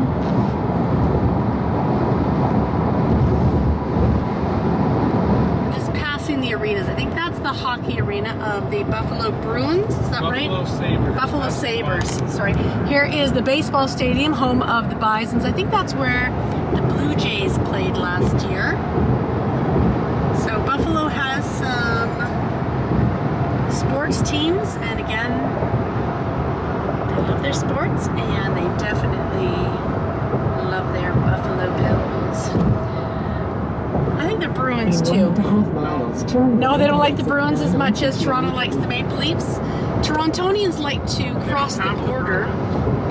We're just passing the arenas. I think that's the hockey arena of the Buffalo Bruins. Is that right? Buffalo Sabres. Buffalo Sabres. Sorry. Here is the baseball stadium, home of the Bisons. I think that's where the Blue Jays played last year. So Buffalo has some sports teams, and again, they love their sports, and they definitely love their Buffalo Bills. I think the Bruins too. No, they don't like the Bruins as much as Toronto likes the Maple Leafs. Torontonians like to cross the border.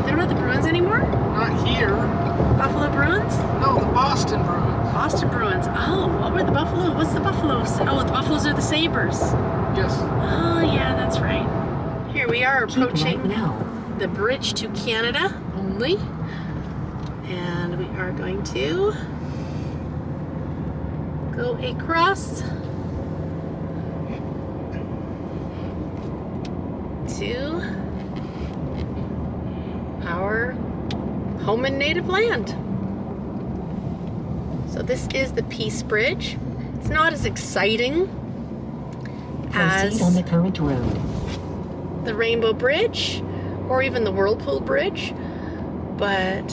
They don't have the Bruins anymore? Not here. Buffalo Bruins? No, the Boston Bruins. Boston Bruins. Oh, what were the Buffalo? What's the Buffaloes? Oh, the Buffaloes are the Sabres. Yes. Oh, yeah, that's right. Here we are approaching the bridge to Canada only. And we are going to go across to our home and native land. So this is the Peace Bridge. It's not as exciting as on the current road. the Rainbow Bridge or even the Whirlpool Bridge, but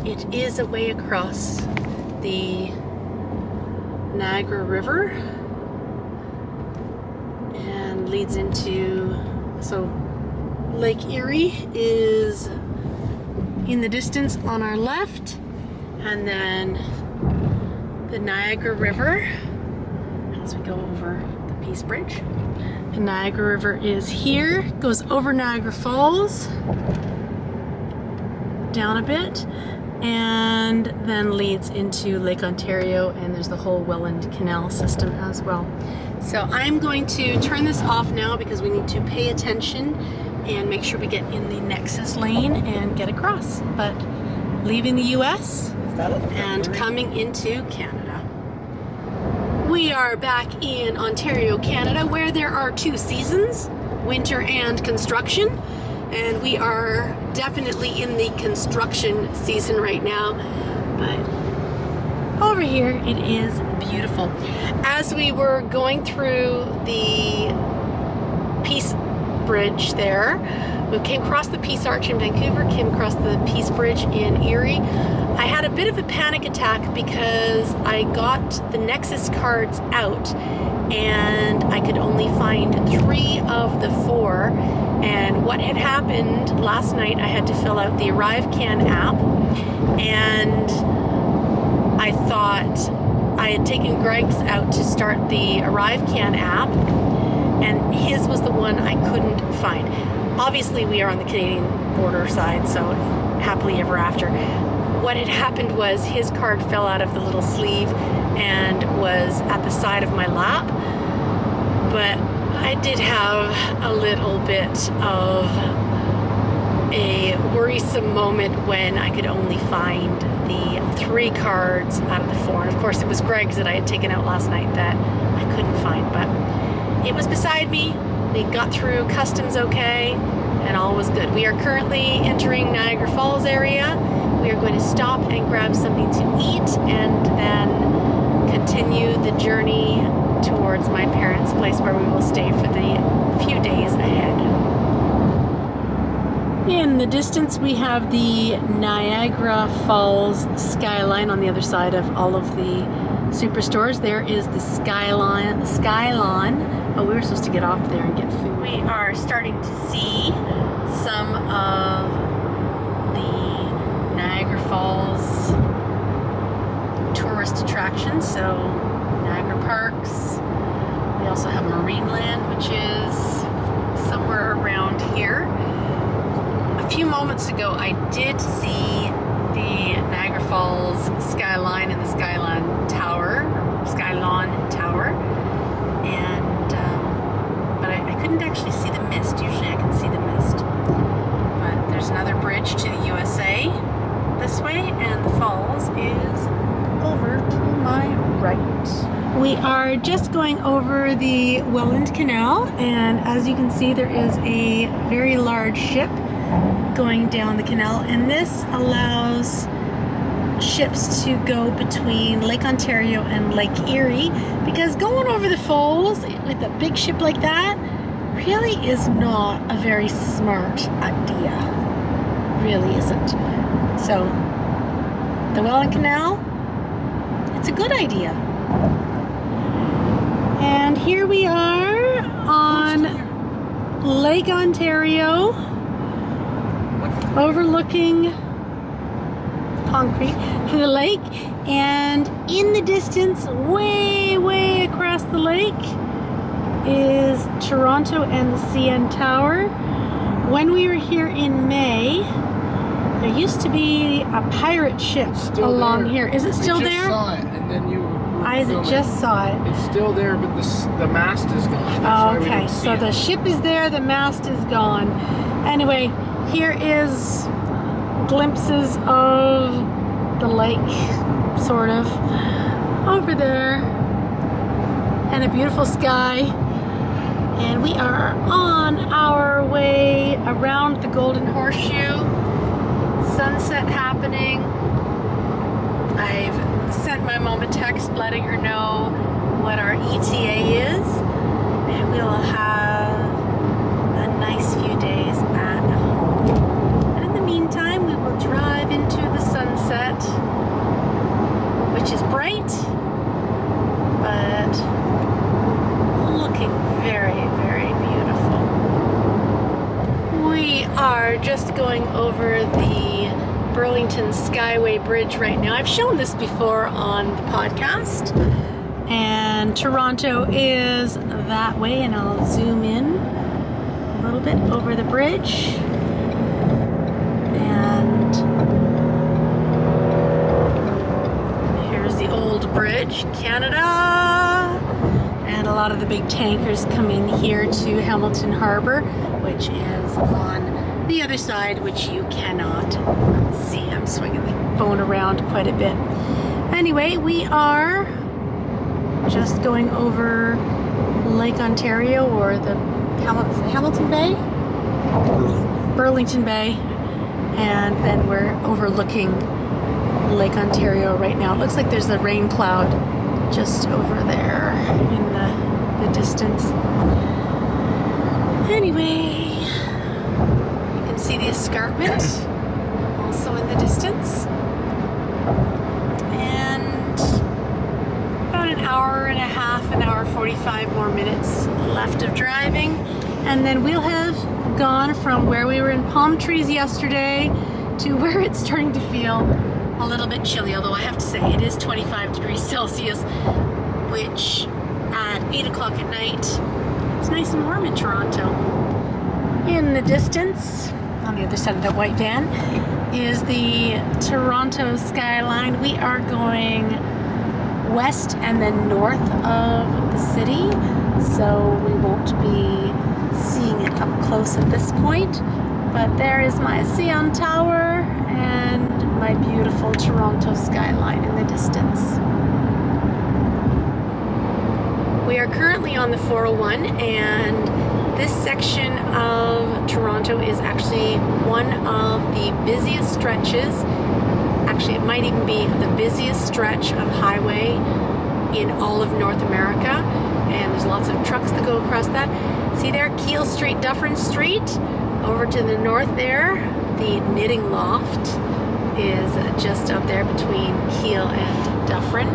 it is a way across the Niagara River and leads into, so Lake Erie is in the distance on our left, and then the Niagara River as we go over the Peace Bridge. The Niagara River is here, goes over Niagara Falls, down a bit, and then leads into Lake Ontario, and there's the whole Welland Canal system as well. So I'm going to turn this off now because we need to pay attention and make sure we get in the Nexus lane and get across. But leaving the US and coming into Canada. We are back in Ontario, Canada, where there are two seasons, winter and construction. And we are definitely in the construction season right now. But over here, it is beautiful. As we were going through the Peace Bridge there, we came across the Peace Arch in Vancouver, came across the Peace Bridge in Erie. I had a bit of a panic attack because I got the Nexus cards out and I could only find 3 of the 4. And what had happened last night, I had to fill out the ArriveCan app, and I thought I had taken Greg's out to start the ArriveCan app, and his was the one I couldn't find. Obviously, we are on the Canadian border side, so happily ever after. What had happened was his card fell out of the little sleeve and was at the side of my lap, but I did have a little bit of a worrisome moment when I could only find the 3 cards out of the 4. And of course, it was Greg's that I had taken out last night that I couldn't find, but it was beside me. We got through customs okay, and all was good. We are currently entering Niagara Falls area. We are going to stop and grab something to eat and then continue the journey towards my parents' place where we will stay for the few days ahead. In the distance, we have the Niagara Falls skyline on the other side of all of the superstores. There is the Skylon. Oh, we were supposed to get off there and get food. We are starting to see some of the Niagara Falls tourist attractions. So Niagara Parks. We also have Marineland, which is somewhere around here. A few moments ago, I did see the Niagara Falls skyline and the Skylon Tower, and but I couldn't actually see the mist. Usually, I can see the mist. But there's another bridge to the USA this way, and the falls is over to my right. We are just going over the Welland Canal, and as you can see, there is a very large ship going down the canal, and this allows ships to go between Lake Ontario and Lake Erie, because going over the falls with a big ship like that really is not a very smart idea. Really isn't. So the Welland Canal, it's a good idea. And here we are on Lake Ontario, overlooking concrete the lake, and in the distance, way across the lake, is Toronto and the CN Tower. When we were here in May, there used to be a pirate ship along here. Is it still there? Saw it, and then you. Isaac just saw it. It's still there, but the mast is gone. Oh, okay, so the ship is there, the mast is gone. Anyway, here is glimpses of the lake, sort of, over there, and a beautiful sky. And we are on our way around the Golden Horseshoe. Sunset happening. I've sent my mom a text letting her know what our ETA is, and we will have a nice few days at home. And in the meantime, we will drive into the sunset, which is bright, but looking very beautiful. We are just going over the Burlington Skyway Bridge right now. I've shown this before on the podcast, and Toronto is that way, and I'll zoom in a little bit over the bridge. And here's the old bridge, Canada, and a lot of the big tankers come in here to Hamilton Harbor, which is on the other side, which you cannot see. I'm swinging the phone around quite a bit. Anyway, we are just going over Lake Ontario, or the Hamilton Bay? Burlington Bay. And then we're overlooking Lake Ontario right now. It looks like there's a rain cloud just over there in the distance. Anyway, see the escarpment also in the distance, and about an hour and a half, an hour 45 more minutes left of driving, and then we'll have gone from where we were in palm trees yesterday to where it's starting to feel a little bit chilly, although I have to say it is 25 degrees Celsius, which at 8 o'clock at night, it's nice and warm in Toronto. In the distance, on the other side of that white van, is the Toronto skyline. We are going west and then north of the city, so we won't be seeing it up close at this point. But there is my CN Tower and my beautiful Toronto skyline in the distance. We are currently on the 401, and this section of Toronto is actually one of the busiest stretches. Actually, it might even be the busiest stretch of highway in all of North America. And there's lots of trucks that go across that. See there, Keele Street, Dufferin Street. Over to the north there, the Knitting Loft is just up there between Keele and Dufferin.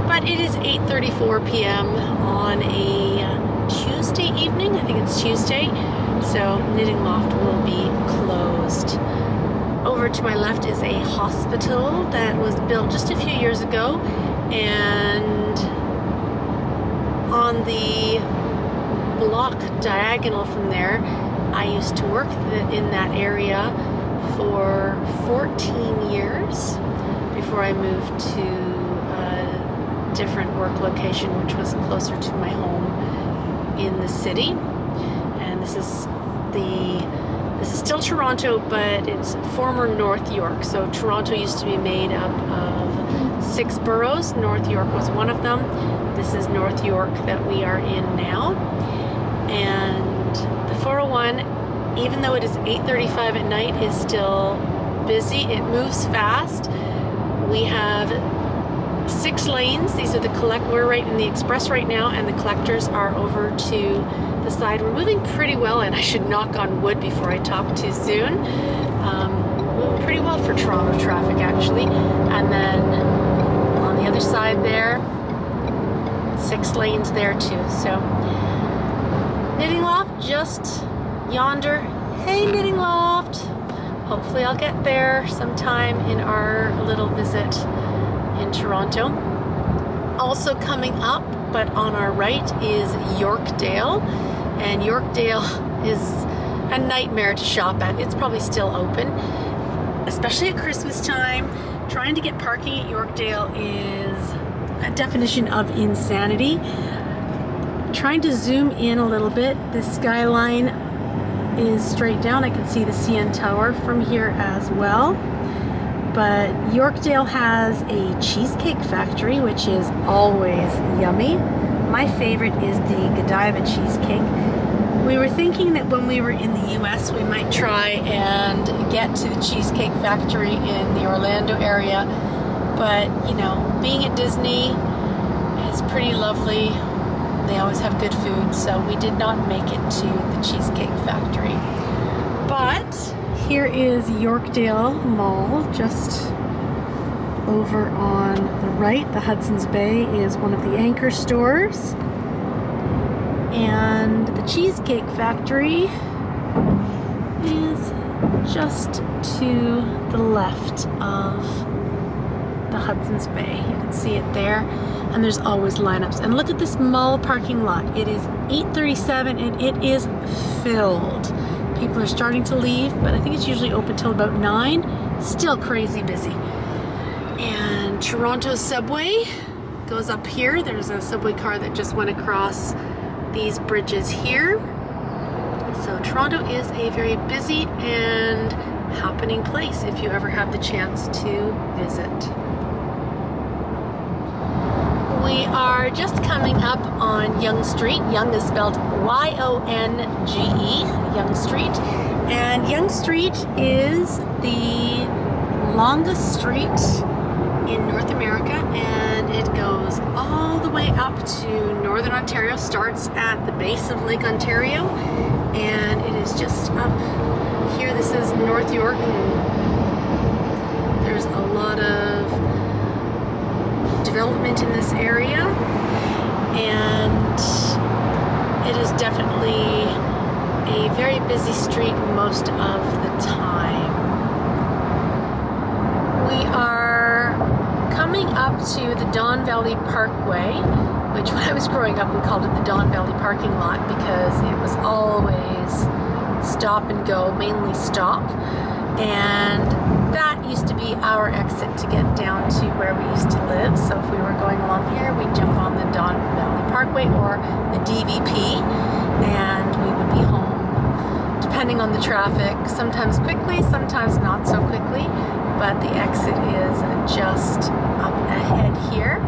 But it is 8:34 p.m. on a Tuesday evening. I think it's Tuesday, so Knitting Loft will be closed. Over to my left is a hospital that was built just a few years ago, and on the block diagonal from there, I used to work in that area for 14 years before I moved to a different work location, which was closer to my home in the city. And this is still Toronto, but it's former North York. So Toronto used to be made up of 6 boroughs. North York was one of them. This is North York that we are in now. And the 401, even though it is 8:35 at night, is still busy. It moves fast. We have 6 lanes. These are the we're right in the express right now, and the collectors are over to the side. We're moving pretty well, and I should knock on wood before I talk too soon. Moving pretty well for Toronto traffic, actually. And then on the other side there, 6 lanes there too. So Knitting Loft just yonder. Hey, Knitting Loft. Hopefully I'll get there sometime in our little visit in Toronto. Also coming up, but on our right, is Yorkdale. And Yorkdale is a nightmare to shop at. It's probably still open, especially at Christmas time. Trying to get parking at Yorkdale is a definition of insanity. Trying to zoom in a little bit. The skyline is straight down. I can see the CN Tower from here as well. But Yorkdale has a cheesecake factory, which is always yummy. My favorite is the Godiva cheesecake. We were thinking that when we were in the US, we might try and get to the cheesecake factory in the Orlando area. But, you know, being at Disney is pretty lovely. They always have good food, so we did not make it to the cheesecake factory. But here is Yorkdale Mall, just over on the right. The Hudson's Bay is one of the anchor stores. And the Cheesecake Factory is just to the left of the Hudson's Bay. You can see it there. And there's always lineups. And look at this mall parking lot. It is 8:37 and it is filled. People are starting to leave, but I think it's usually open till about 9. Still crazy busy. And Toronto subway goes up here. There's a subway car that just went across these bridges here. So Toronto is a very busy and happening place if you ever have the chance to visit. We are just coming up on Yonge Street. Yonge is spelled Y-O-N-G-E, Yonge Street. And Yonge Street is the longest street in North America, and it goes all the way up to Northern Ontario, starts at the base of Lake Ontario, and it is just up here. This is North York, and there's a lot of development in this area, and it is definitely a very busy street most of the time. We are coming up to the Don Valley Parkway, which when I was growing up we called it the Don Valley parking lot because it was always stop and go, mainly stop. And that used to be our exit to get down to where we used to live. So if we were going along here, we'd jump on the Don Valley Parkway or the DVP, and we would be home, depending on the traffic, sometimes quickly, sometimes not so quickly. But the exit is just up ahead here.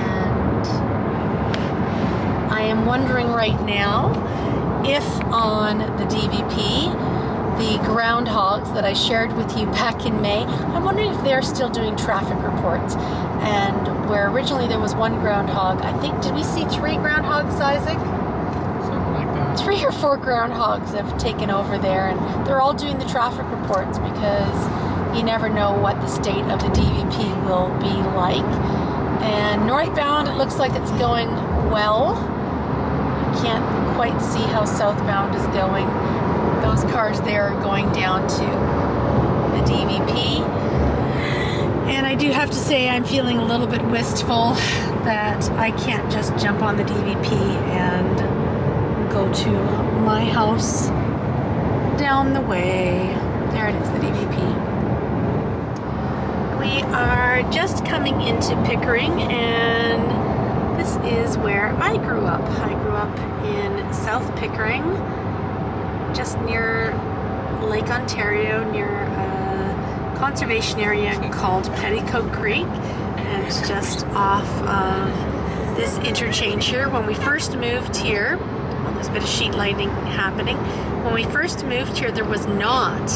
And I am wondering right now if on the DVP, the groundhogs that I shared with you back in May, I'm wondering if they're still doing traffic reports. And where originally there was 1 groundhog, I think, did we see 3 groundhogs, Isaac? Something like that. 3 or 4 groundhogs have taken over there, and they're all doing the traffic reports because you never know what the state of the DVP will be like. And northbound, it looks like it's going well. I can't quite see how southbound is going. Those cars there are going down to the DVP. And I do have to say I'm feeling a little bit wistful that I can't just jump on the DVP and go to my house down the way. There it is, the DVP. We are just coming into Pickering, and this is where I grew up. I grew up in South Pickering, just near Lake Ontario, near a conservation area called Petticoat Creek. and it's just off of this interchange here. When we first moved here, well, there's a bit of sheet lightning happening. When we first moved here, there was not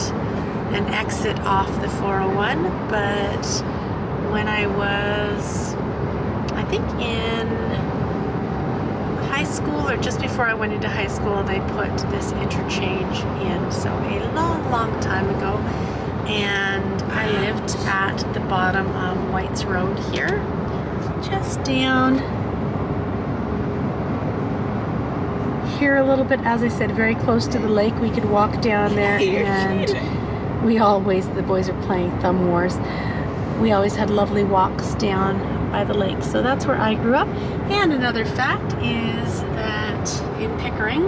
an exit off the 401, but when I was, I think in high school or just before I went into high school, they put this interchange in, so a long time ago. And I lived at the bottom of White's Road here, just down here a little bit. As I said, very close to the lake. We could walk down there, and we always, the boys are playing Thumb Wars. We always had lovely walks down by the lake. So that's where I grew up. And another fact is that in Pickering,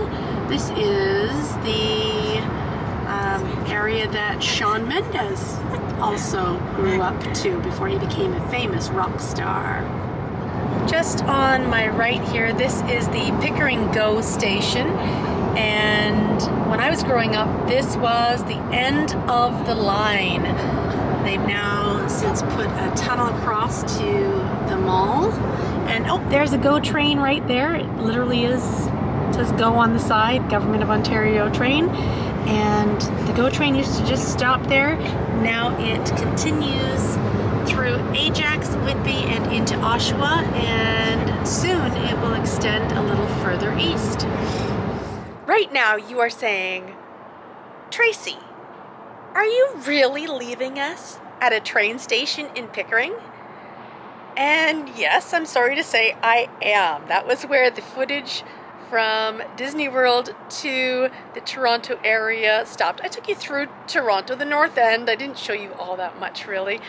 this is the area that Shawn Mendes also grew up to before he became a famous rock star. Just on my right here, this is the Pickering GO station. And when I was growing up, this was the end of the line. They've now since put a tunnel across to the mall. And oh, there's a GO train right there. It literally is, it says GO on the side, Government of Ontario train. And the GO train used to just stop there. Now it continues through Ajax, Whitby, and into Oshawa, and soon it will extend a little further east. Right now you are saying, Tracy, are you really leaving us at a train station in Pickering? And yes, I'm sorry to say I am. That was where the footage from Disney World to the Toronto area stopped. I took you through Toronto, the North End. I didn't show you all that much really,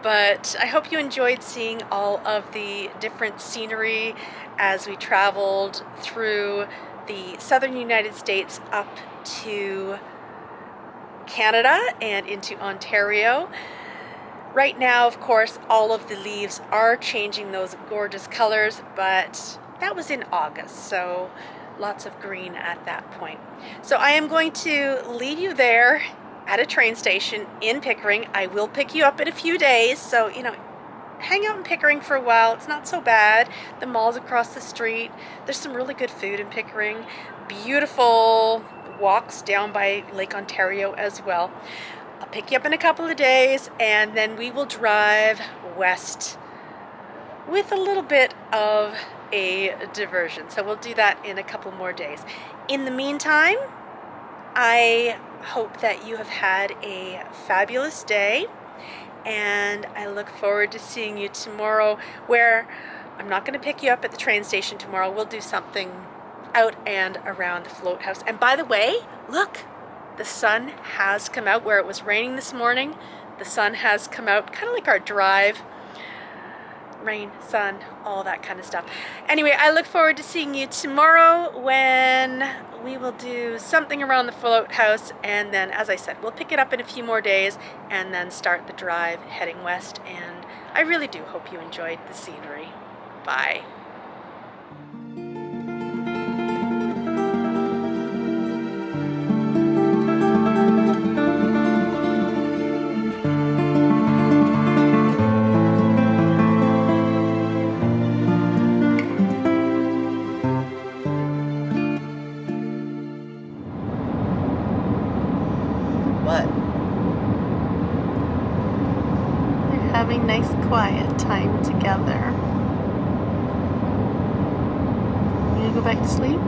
but I hope you enjoyed seeing all of the different scenery as we traveled through the southern United States up to Canada and into Ontario. Right now, of course, all of the leaves are changing those gorgeous colors, but that was in August, so lots of green at that point. So I am going to leave you there at a train station in Pickering. I will pick you up in a few days, so hang out in Pickering for a while. It's not so bad. The mall's across the street. There's some really good food in Pickering. Beautiful walks down by Lake Ontario as well. I'll pick you up in a couple of days, and then we will drive west with a little bit of a diversion. So we'll do that in a couple more days. In the meantime, I hope that you have had a fabulous day, and I look forward to seeing you tomorrow, where I'm not going to pick you up at the train station tomorrow. We'll do something out and around the float house. And by the way, look, the sun has come out. Where it was raining this morning, the sun has come out, kind of like our drive. Rain, sun, all that kind of stuff. Anyway, I look forward to seeing you tomorrow when we will do something around the float house, and then, as I said, we'll pick it up in a few more days and then start the drive heading west. And I really do hope you enjoyed the scenery. Bye. What? They're having nice quiet time together. You gonna go back to sleep?